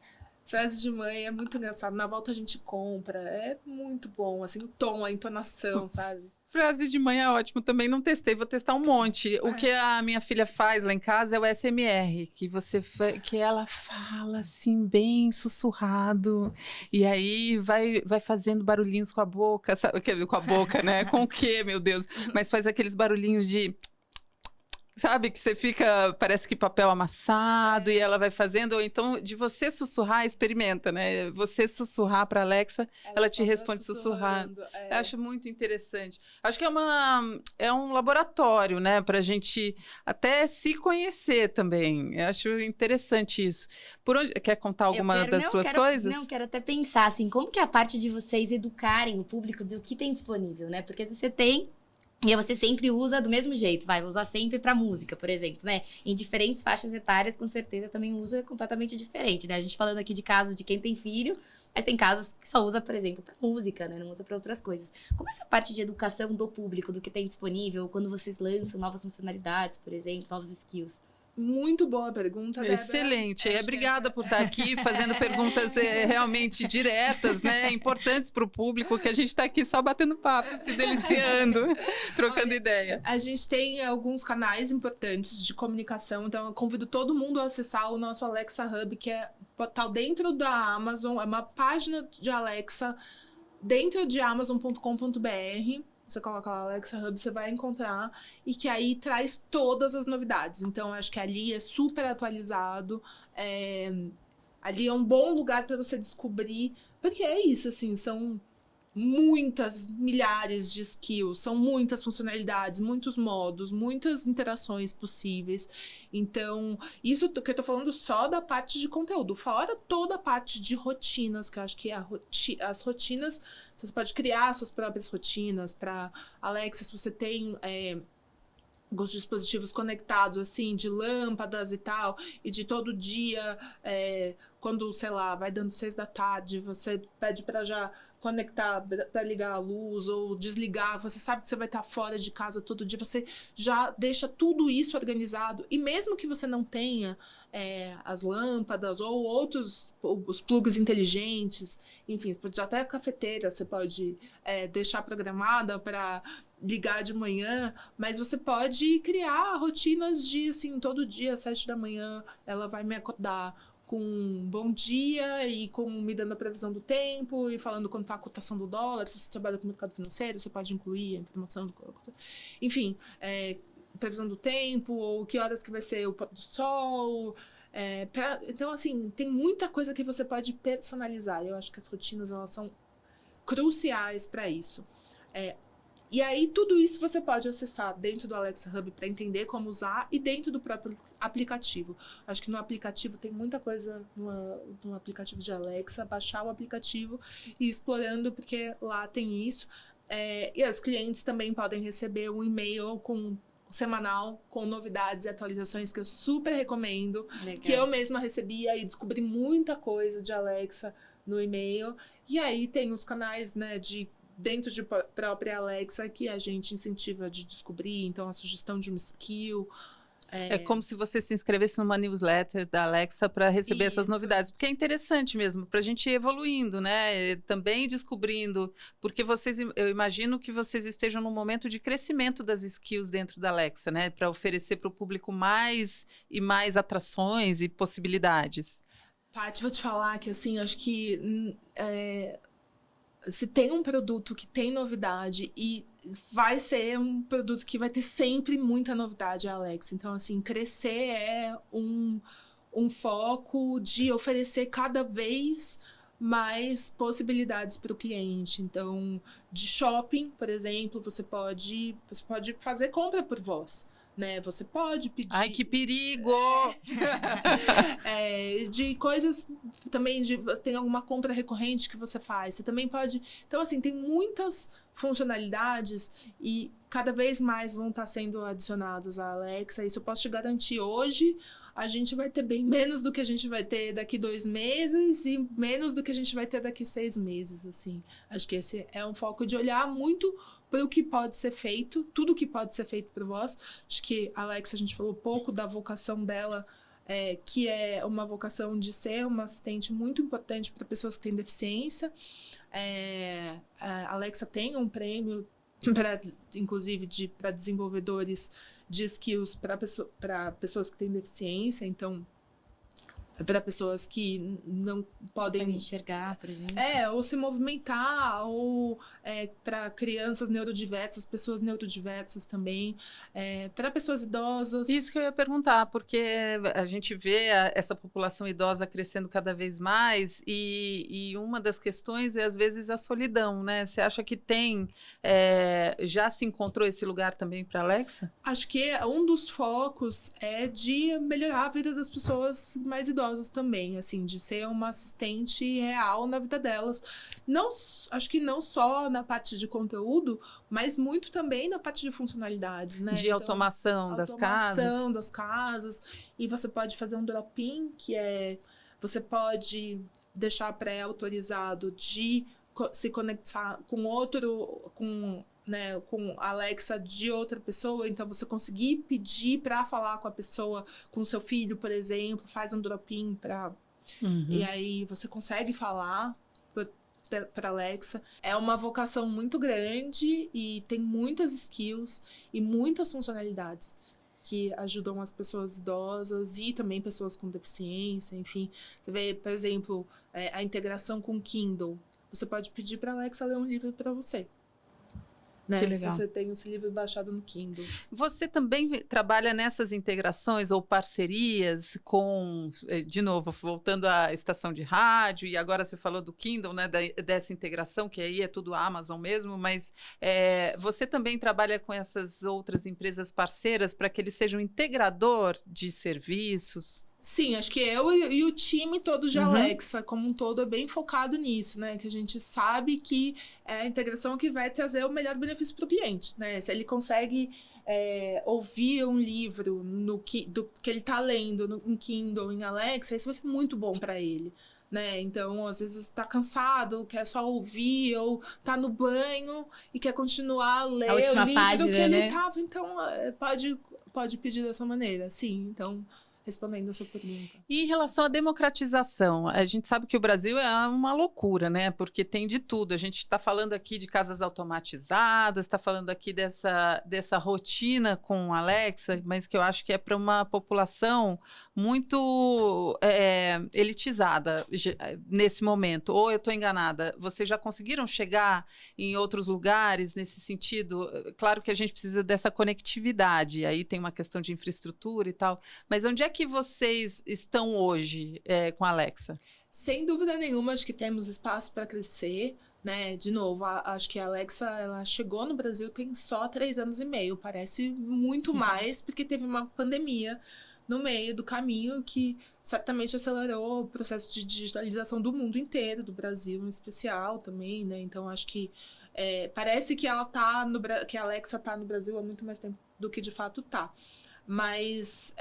Frases de mãe é muito engraçado. Na volta a gente compra. É muito bom, assim, o tom, a entonação, sabe? Frase de mãe é ótimo, também não testei, vou testar um monte. O que a minha filha faz lá em casa é o SMR, que ela fala assim, bem sussurrado, e aí vai fazendo barulhinhos com a boca, sabe? Com a boca, né? Com o quê, meu Deus? Mas faz aqueles barulhinhos de... Sabe, que você fica, parece que papel amassado, e ela vai fazendo, ou então de você sussurrar, experimenta, né? Você sussurrar para Alexa, ela te responde sussurrando. Eu acho muito interessante. Acho que é um laboratório, né, pra gente até se conhecer também. Eu acho interessante isso. Por onde, quer contar alguma das suas coisas? Não, quero até pensar, assim, como que é a parte de vocês educarem o público do que tem disponível, né? Porque você tem... E você sempre usa do mesmo jeito, vai usar sempre pra música, por exemplo, né? Em diferentes faixas etárias, com certeza, também o uso é completamente diferente, né? A gente falando aqui de casos de quem tem filho, mas tem casos que só usa, por exemplo, pra música, né? Não usa pra outras coisas. Como essa parte de educação do público, do que tem disponível, quando vocês lançam novas funcionalidades, por exemplo, novos skills? Muito boa pergunta, Débora. Excelente. Obrigada por estar aqui fazendo perguntas realmente diretas, né? Importantes para o público, que a gente está aqui só batendo papo, se deliciando, trocando ideia. A gente tem alguns canais importantes de comunicação, então eu convido todo mundo a acessar o nosso Alexa Hub, que tá dentro da Amazon, é uma página de Alexa dentro de amazon.com.br. Você coloca lá Alexa Hub, você vai encontrar, e que aí traz todas as novidades. Então, acho que ali é super atualizado. Ali é um bom lugar para você descobrir, porque é isso, assim, são muitas, milhares de skills, são muitas funcionalidades, muitos modos, muitas interações possíveis. Então, isso que eu tô falando só da parte de conteúdo, fora toda a parte de rotinas, que eu acho que as rotinas, você pode criar suas próprias rotinas para Alexa, se você tem os dispositivos conectados, assim, de lâmpadas e tal, e de todo dia, quando, sei lá, vai dando 6 da tarde, você pede para já conectar, para ligar a luz ou desligar, você sabe que você vai estar fora de casa todo dia, você já deixa tudo isso organizado, e mesmo que você não tenha as lâmpadas ou outros, os plugs inteligentes, enfim, até a cafeteira você pode deixar programada para ligar de manhã, mas você pode criar rotinas de, assim, todo dia, às 7 da manhã, ela vai me acordar com um bom dia e me dando a previsão do tempo e falando quanto está a cotação do dólar. Se você trabalha com o mercado financeiro, você pode incluir a informação enfim, previsão do tempo, ou que horas que vai ser o pôr do sol. Então, assim, tem muita coisa que você pode personalizar. Eu acho que as rotinas, elas são cruciais para isso. E aí, tudo isso você pode acessar dentro do Alexa Hub para entender como usar e dentro do próprio aplicativo. Acho que no aplicativo tem muita coisa no aplicativo de Alexa, baixar o aplicativo e ir explorando, porque lá tem isso. E os clientes também podem receber um e-mail semanal com novidades e atualizações que eu super recomendo. Legal. Que eu mesma recebi e descobri muita coisa de Alexa no e-mail. E aí tem os canais, né, dentro de própria Alexa, que a gente incentiva de descobrir, então a sugestão de uma skill. É como se você se inscrevesse numa newsletter da Alexa para receber essas novidades, porque é interessante mesmo, para a gente ir evoluindo, né? Também descobrindo, porque eu imagino que vocês estejam num momento de crescimento das skills dentro da Alexa, né? Para oferecer para o público mais e mais atrações e possibilidades. Paty, vou te falar que, assim, acho que se tem um produto que tem novidade e vai ser um produto que vai ter sempre muita novidade, a Alexa. Então, assim, crescer é um foco de oferecer cada vez mais possibilidades para o cliente. Então, de shopping, por exemplo, você pode fazer compra por voz. Né? Você pode pedir... Ai, que perigo! De coisas também, tem alguma compra recorrente que você faz. Você também pode... Então, assim, tem muitas funcionalidades e cada vez mais vão estar sendo adicionadas à Alexa. Isso eu posso te garantir. Hoje, a gente vai ter bem menos do que a gente vai ter daqui 2 meses e menos do que a gente vai ter daqui 6 meses, assim. Acho que esse é um foco de olhar muito para o que pode ser feito, tudo que pode ser feito por vós. Acho que a Alexa, a gente falou pouco da vocação dela, que é uma vocação de ser uma assistente muito importante para pessoas que têm deficiência. A Alexa tem um prêmio, inclusive, para desenvolvedores de skills para pessoas que têm deficiência. Então, para pessoas que não podem enxergar, por exemplo. Ou se movimentar, ou para crianças neurodiversas, pessoas neurodiversas também, para pessoas idosas. Isso que eu ia perguntar, porque a gente vê essa população idosa crescendo cada vez mais e uma das questões é, às vezes, a solidão, né? Você acha que já se encontrou esse lugar também para a Alexa? Acho que um dos focos é de melhorar a vida das pessoas mais idosas também, assim, de ser uma assistente real na vida delas. Acho que não só na parte de conteúdo, mas muito também na parte de funcionalidades, né? De automação das casas. Automação das casas. E você pode fazer um drop-in, que você pode deixar pré-autorizado de se conectar com com a Alexa de outra pessoa, então você conseguir pedir para falar com a pessoa, com o seu filho, por exemplo, faz um drop-in e aí você consegue falar para Alexa. É uma vocação muito grande e tem muitas skills e muitas funcionalidades que ajudam as pessoas idosas e também pessoas com deficiência, enfim. Você vê, por exemplo, a integração com o Kindle. Você pode pedir para a Alexa ler um livro para você. Né? Que legal. Se você tem esse livro baixado no Kindle. Você também trabalha nessas integrações ou parcerias com, de novo, voltando à estação de rádio, e agora você falou do Kindle, né, dessa integração, que aí é tudo a Amazon mesmo, mas você também trabalha com essas outras empresas parceiras para que eles sejam um integrador de serviços? Sim, acho que eu e o time todo de Alexa, como um todo, é bem focado nisso, né? Que a gente sabe que é a integração que vai trazer o melhor benefício para o cliente, né? Se ele consegue ouvir um livro do que ele está lendo em Kindle, em Alexa, isso vai ser muito bom para ele. Né? Então, às vezes está cansado, quer só ouvir, ou está no banho e quer continuar a ler o livro página, que ele né? estava. Então, pode pedir dessa maneira, sim. Então, respondendo a sua pergunta. E em relação à democratização, a gente sabe que o Brasil é uma loucura, né? Porque tem de tudo. A gente está falando aqui de casas automatizadas, está falando aqui dessa rotina com Alexa, mas que eu acho que é para uma população muito elitizada nesse momento. Ou eu estou enganada? Vocês já conseguiram chegar em outros lugares nesse sentido? Claro que a gente precisa dessa conectividade, aí tem uma questão de infraestrutura e tal, mas onde é que vocês estão hoje com a Alexa? Sem dúvida nenhuma, acho que temos espaço para crescer, né? De novo, acho que a Alexa, ela chegou no Brasil tem só 3 anos e meio, parece muito mais, porque teve uma pandemia no meio do caminho que certamente acelerou o processo de digitalização do mundo inteiro, do Brasil em especial também, né? Então, acho que parece que que a Alexa está no Brasil há muito mais tempo do que de fato está. Mas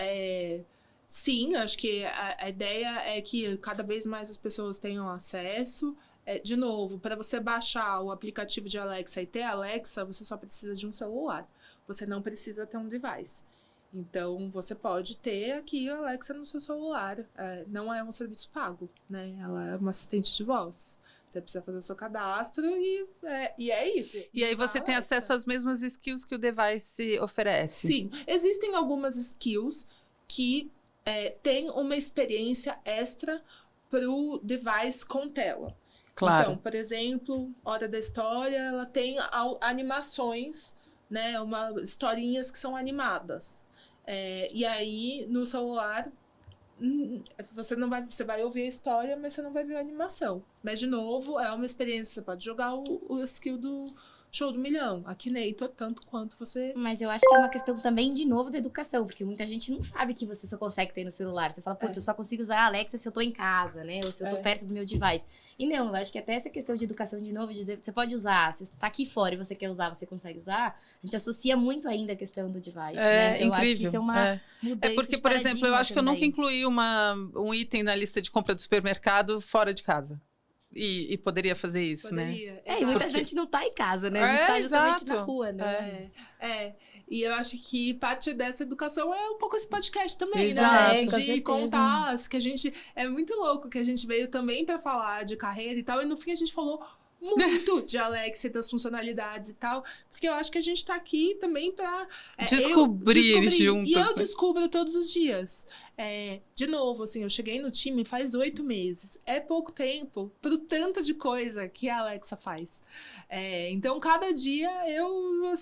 sim, acho que a ideia é que cada vez mais as pessoas tenham acesso. De novo, para você baixar o aplicativo de Alexa e ter Alexa, você só precisa de um celular. Você não precisa ter um device. Então, você pode ter aqui a Alexa no seu celular. Não é um serviço pago, né? Ela é uma assistente de voz. Você precisa fazer o seu cadastro e é isso. E aí você tem acesso às mesmas skills que o device oferece? Sim. Existem algumas skills que têm uma experiência extra para o device com tela. Claro. Então, por exemplo, Hora da História, ela tem animações, né? Historinhas que são animadas. E aí, no celular, você vai ouvir a história, mas você não vai ver a animação. Mas, de novo, é uma experiência. Você pode jogar o skill do Show do Milhão, Akinator, tanto quanto você... Mas eu acho que é uma questão também, de novo, da educação, porque muita gente não sabe que você só consegue ter no celular. Você fala, putz, eu só consigo usar a Alexa se eu tô em casa, né? Ou se eu tô perto do meu device. E não, eu acho que até essa questão de educação, de novo, dizer, você pode usar, você tá aqui fora e você quer usar, você consegue usar, a gente associa muito ainda a questão do device, né? Então, incrível. Eu acho que isso é uma mudança porque, de por exemplo, eu acho que eu nunca também. incluí um item na lista de compra do supermercado fora de casa. E poderia fazer isso, né? E muita gente não tá em casa, né? A gente tá justamente na rua, né? E eu acho que parte dessa educação é um pouco esse podcast também, Exato. né? Com De certeza. contar, que a gente... É muito louco que a gente veio também pra falar de carreira e tal, e no fim a gente falou muito de Alexa e das funcionalidades e tal, porque eu acho que a gente tá aqui também pra... Descobrir junto. E eu descubro todos os dias. De novo, assim, eu cheguei no time faz 8 meses. É pouco tempo pro tanto de coisa que a Alexa faz. Então, cada dia eu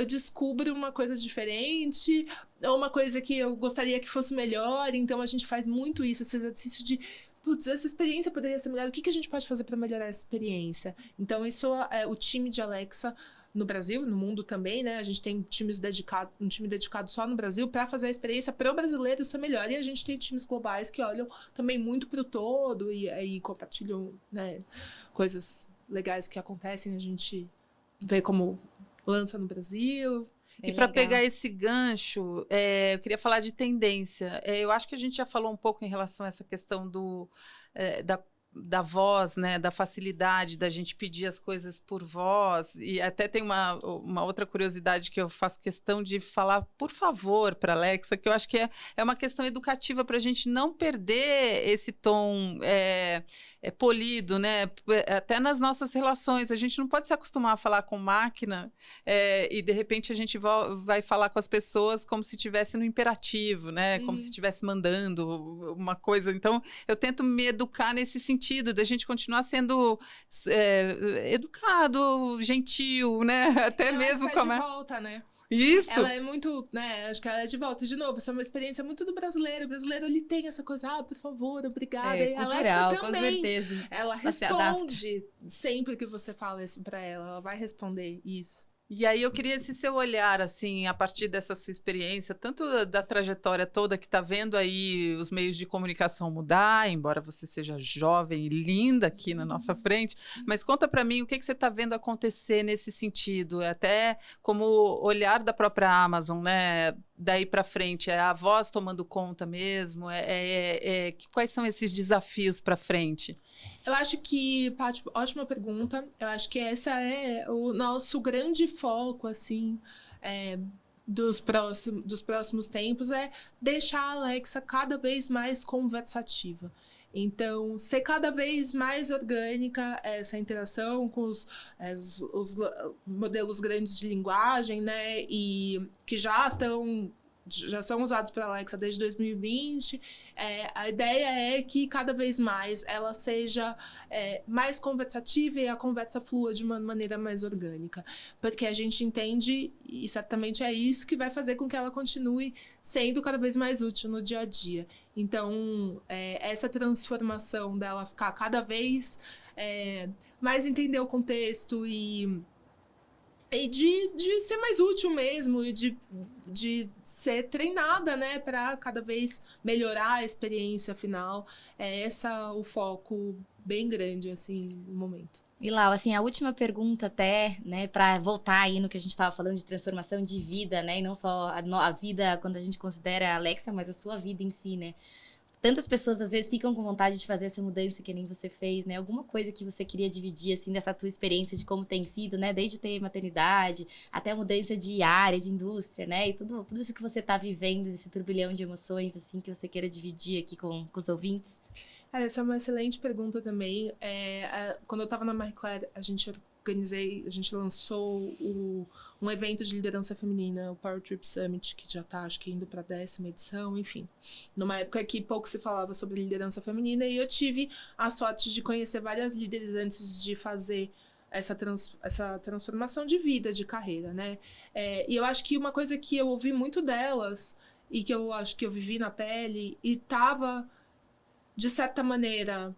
descubro uma coisa diferente, ou uma coisa que eu gostaria que fosse melhor. Então, a gente faz muito isso, esse exercício de putz, essa experiência poderia ser melhor. O que a gente pode fazer para melhorar essa experiência? Então, isso é o time de Alexa no Brasil, no mundo também, né? A gente tem um time dedicado só no Brasil para fazer a experiência para o brasileiro ser melhor. E a gente tem times globais que olham também muito para o todo e compartilham, né, coisas legais que acontecem. A gente vê como lança no Brasil. E para pegar esse gancho, eu queria falar de tendência. Eu acho que a gente já falou um pouco em relação a essa questão da voz, né, da facilidade da gente pedir as coisas por voz. E até tem uma outra curiosidade que eu faço questão de falar, por favor, para a Alexa, que eu acho que é uma questão educativa para a gente não perder esse tom polido, né? Até nas nossas relações. A gente não pode se acostumar a falar com máquina e, de repente, a gente vai falar com as pessoas como se estivesse no imperativo, né? Como se estivesse mandando uma coisa. Então, eu tento me educar nesse sentido, da gente continuar sendo educado, gentil, né? Até ela mesmo como de volta, né? Isso. Ela é muito, né? Acho que ela é de volta. De novo, isso é uma experiência muito do brasileiro. O brasileiro, ele tem essa coisa, por favor, obrigada. E a Alexa também. Com certeza. Ela responde sempre que você fala isso pra ela. Ela vai responder isso. E aí eu queria esse seu olhar, assim, a partir dessa sua experiência, tanto da trajetória toda que está vendo aí os meios de comunicação mudar, embora você seja jovem e linda aqui na nossa frente, mas conta para mim o que você está vendo acontecer nesse sentido, até como olhar da própria Amazon, né? Daí para frente, é a voz tomando conta mesmo? Quais são esses desafios para frente? Eu acho que, Paty, ótima pergunta. Eu acho que esse é o nosso grande foco, assim, dos próximos tempos, é deixar a Alexa cada vez mais conversativa. Então, ser cada vez mais orgânica essa interação com os modelos grandes de linguagem, né? E que já são usados pela Alexa desde 2020. A ideia é que cada vez mais ela seja mais conversativa e a conversa flua de uma maneira mais orgânica. Porque a gente entende, e certamente é isso que vai fazer com que ela continue sendo cada vez mais útil no dia a dia. Então, essa transformação dela ficar cada vez mais entender o contexto e de ser mais útil mesmo, e de ser treinada, né, para cada vez melhorar a experiência final. Esse o foco bem grande, assim, no momento. E Lau, assim, a última pergunta até, né, para voltar aí no que a gente estava falando de transformação de vida, né, e não só a vida quando a gente considera a Alexa, mas a sua vida em si, né. Tantas pessoas, às vezes, ficam com vontade de fazer essa mudança que nem você fez, né? Alguma coisa que você queria dividir, assim, dessa tua experiência de como tem sido, né? Desde ter maternidade, até a mudança de área, de indústria, né? E tudo isso que você tá vivendo, esse turbilhão de emoções, assim, que você queira dividir aqui com os ouvintes. Essa é uma excelente pergunta também. Quando eu estava na Marie Claire, a gente lançou um evento de liderança feminina, o Power Trip Summit, que já está, acho que, indo para a 10ª edição, enfim. Numa época que pouco se falava sobre liderança feminina, e eu tive a sorte de conhecer várias líderes antes de fazer essa transformação de vida, de carreira, né? E eu acho que uma coisa que eu ouvi muito delas, e que eu acho que eu vivi na pele, e estava, de certa maneira,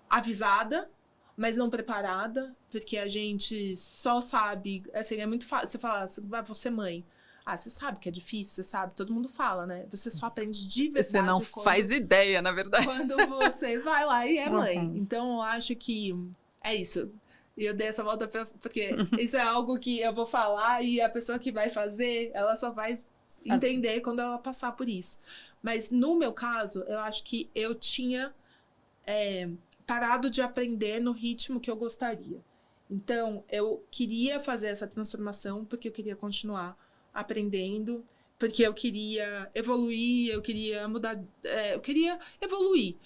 avisada, mas não preparada, porque a gente só sabe, assim, é muito fácil você falar, você é mãe. Você sabe que é difícil, você sabe, todo mundo fala, né? Você só aprende de verdade. Você não faz ideia, na verdade. Quando você vai lá e é mãe. Então, eu acho que é isso. E eu dei essa volta porque isso é algo que eu vou falar e a pessoa que vai fazer, ela só vai entender quando ela passar por isso. Mas, no meu caso, eu acho que eu tinha parado de aprender no ritmo que eu gostaria. Então, eu queria fazer essa transformação porque eu queria continuar aprendendo, porque eu queria evoluir, eu queria mudar, eu queria evoluir.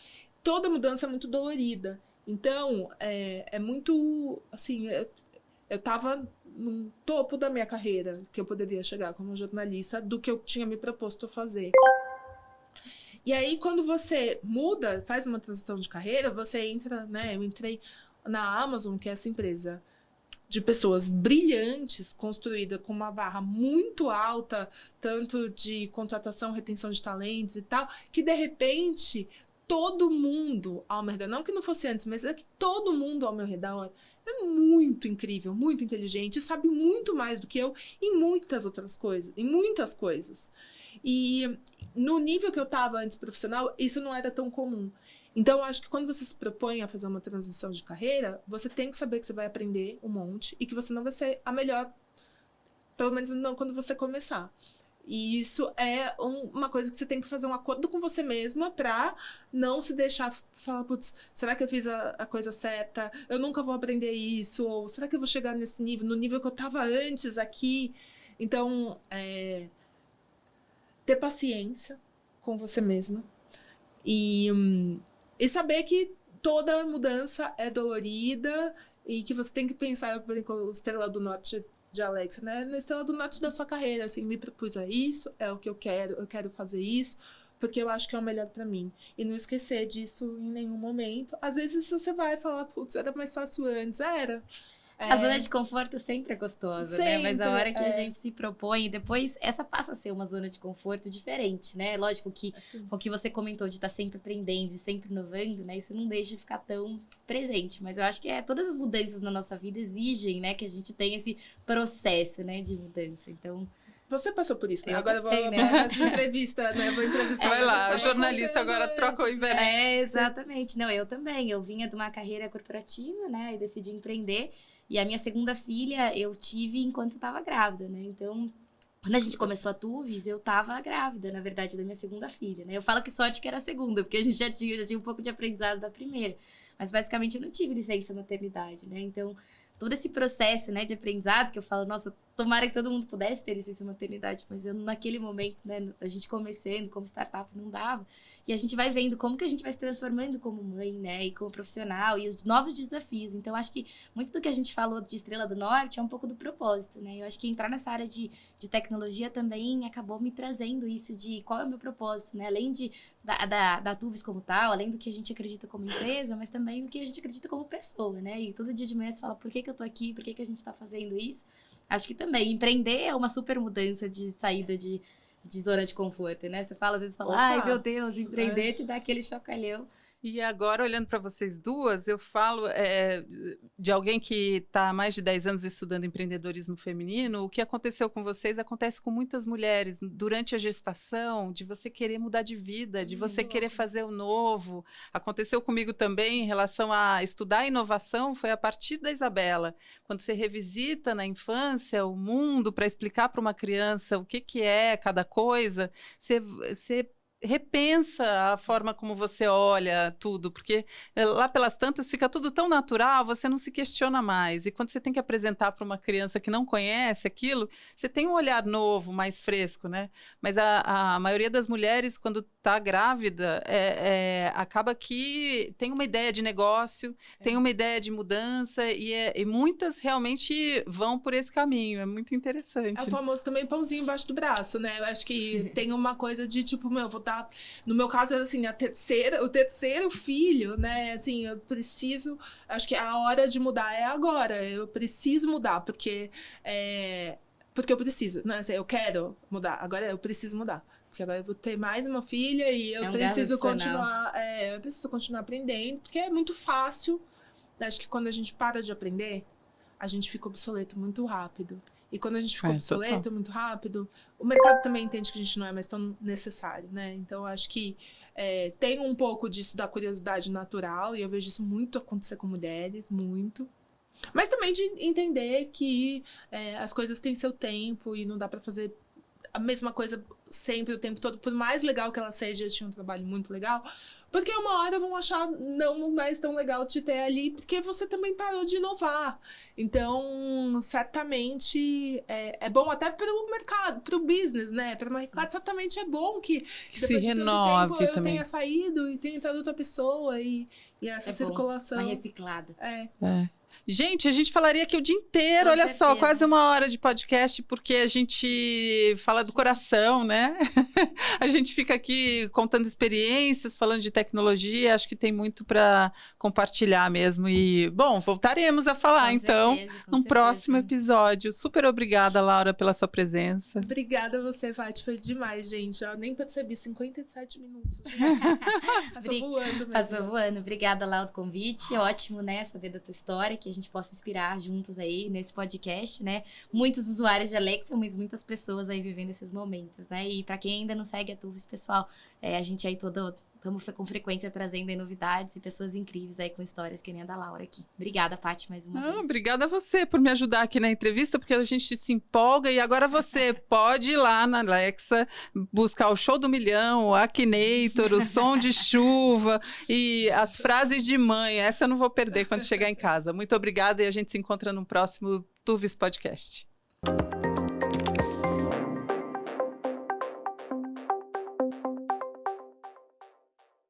Toda mudança é muito dolorida. Então, é muito, assim, eu estava no topo da minha carreira, que eu poderia chegar como jornalista, do que eu tinha me proposto a fazer. E aí, quando você muda, faz uma transição de carreira, você entra, né? Eu entrei na Amazon, que é essa empresa de pessoas brilhantes, construída com uma barra muito alta, tanto de contratação, retenção de talentos e tal, que de repente todo mundo ao meu redor, não que não fosse antes, mas é que todo mundo ao meu redor é muito incrível, muito inteligente, sabe muito mais do que eu em muitas outras coisas, em muitas coisas. E no nível que eu estava antes profissional, isso não era tão comum. Então, eu acho que quando você se propõe a fazer uma transição de carreira, você tem que saber que você vai aprender um monte e que você não vai ser a melhor, pelo menos não quando você começar. E isso é uma coisa que você tem que fazer um acordo com você mesma para não se deixar falar, putz, será que eu fiz a coisa certa? Eu nunca vou aprender isso? Ou será que eu vou chegar nesse nível, no nível que eu estava antes aqui? Então, ter paciência com você mesma e saber que toda mudança é dolorida e que você tem que pensar, por exemplo, Estrela do Norte de Alexa, né? Na Estrela do Norte da sua carreira, assim, me propus a isso, é o que eu quero fazer isso, porque eu acho que é o melhor para mim. E não esquecer disso em nenhum momento. Às vezes você vai falar, putz, era mais fácil antes. Era A zona de conforto sempre é gostosa, né? Mas a hora que a gente se propõe, depois essa passa a ser uma zona de conforto diferente, né? Lógico que o que você comentou de estar sempre aprendendo e sempre inovando, né? Isso não deixa de ficar tão presente. Mas eu acho que todas as mudanças na nossa vida exigem, né? Que a gente tenha esse processo, né? De mudança. Então... Você passou por isso, né? Agora eu vou fazer entrevista, né? Vou entrevistar. Vai lá, o jornalista agora troca o inverso. Exatamente. Não, eu também. Eu vinha de uma carreira corporativa, né? E decidi empreender. E a minha segunda filha eu tive enquanto eu estava grávida, né? Então, quando a gente começou a Tuvis, eu estava grávida, na verdade, da minha segunda filha, né? Eu falo que sorte que era a segunda, porque a gente já tinha um pouco de aprendizado da primeira. Mas, basicamente, eu não tive licença maternidade, né? Então, todo esse processo, né, de aprendizado, que eu falo, nossa, tomara que todo mundo pudesse ter licença maternidade, mas eu, naquele momento, né, a gente começando como startup, não dava. E a gente vai vendo como que a gente vai se transformando como mãe, né, e como profissional, e os novos desafios. Então, acho que muito do que a gente falou de Estrela do Norte é um pouco do propósito, né? Eu acho que entrar nessa área de tecnologia também acabou me trazendo isso de qual é o meu propósito, né? Além da Tuvis como tal, além do que a gente acredita como empresa, mas também do que a gente acredita como pessoa, né? E todo dia de manhã você fala, por que eu tô aqui? Por que a gente tá fazendo isso? Acho que também empreender é uma super mudança de saída de zona de conforto, né? Você fala, às vezes fala, ai meu Deus, empreender te dá aquele chocalhão. E agora, olhando para vocês duas, eu falo de alguém que está há mais de 10 anos estudando empreendedorismo feminino. O que aconteceu com vocês acontece com muitas mulheres durante a gestação, de você querer mudar de vida, de você querer fazer o novo. Aconteceu comigo também em relação a estudar inovação, foi a partir da Isabela. Quando você revisita na infância o mundo para explicar para uma criança o que é cada coisa, você repensa a forma como você olha tudo, porque lá pelas tantas fica tudo tão natural, você não se questiona mais. E quando você tem que apresentar para uma criança que não conhece aquilo, você tem um olhar novo, mais fresco, né? Mas a maioria das mulheres, quando está grávida, acaba que tem uma ideia de negócio, tem uma ideia de mudança, e muitas realmente vão por esse caminho. É muito interessante. É o famoso também pãozinho embaixo do braço, né? Eu acho que tem uma coisa de tipo, vou dar. No meu caso, assim, o terceiro filho, né? Assim, eu preciso. Acho que a hora de mudar é agora. Eu preciso mudar, porque eu preciso. Né? Assim, eu quero mudar. Agora eu preciso mudar. Porque agora eu vou ter mais uma filha e eu preciso continuar. Eu preciso continuar aprendendo, porque é muito fácil. Acho que quando a gente para de aprender, a gente fica obsoleto muito rápido. E quando a gente fica obsoleto muito rápido, o mercado também entende que a gente não é mais tão necessário, né? Então, acho que tem um pouco disso da curiosidade natural, e eu vejo isso muito acontecer com mulheres, muito. Mas também de entender que as coisas têm seu tempo e não dá para fazer a mesma coisa sempre, o tempo todo. Por mais legal que ela seja, eu tinha um trabalho muito legal, porque uma hora vão achar não mais tão legal te ter ali, porque você também parou de inovar. Então, certamente, é bom até para o mercado, para o business, né? Para o mercado, certamente é bom que se renove tempo, também. Eu tenha saído e tenha entrado outra pessoa e essa circulação. Uma reciclada. Gente, a gente falaria aqui o dia inteiro, olha só, quase 1 hora de podcast, porque a gente fala do coração, né? A gente fica aqui contando experiências, falando de tecnologia, acho que tem muito para compartilhar mesmo. E, bom, voltaremos a falar, num próximo episódio. Super obrigada, Laura, pela sua presença. Obrigada a você, Vati, foi demais, gente. Eu nem percebi, 57 minutos. Passou voando mesmo. Passou voando. Obrigada, Laura, do convite. Ótimo, né, saber da tua história, que a gente possa inspirar juntos aí nesse podcast, né? Muitos usuários de Alexa, mas muitas pessoas aí vivendo esses momentos, né? E para quem ainda não segue a Tuvis, pessoal, a gente aí estamos com frequência trazendo aí novidades e pessoas incríveis aí com histórias que nem a da Laura aqui. Obrigada, Paty, mais uma vez. Obrigada a você por me ajudar aqui na entrevista, porque a gente se empolga e agora você pode ir lá na Alexa, buscar o Show do Milhão, o Akinator, o som de chuva e as frases de mãe. Essa eu não vou perder quando chegar em casa. Muito obrigada e a gente se encontra no próximo Tuvis Podcast.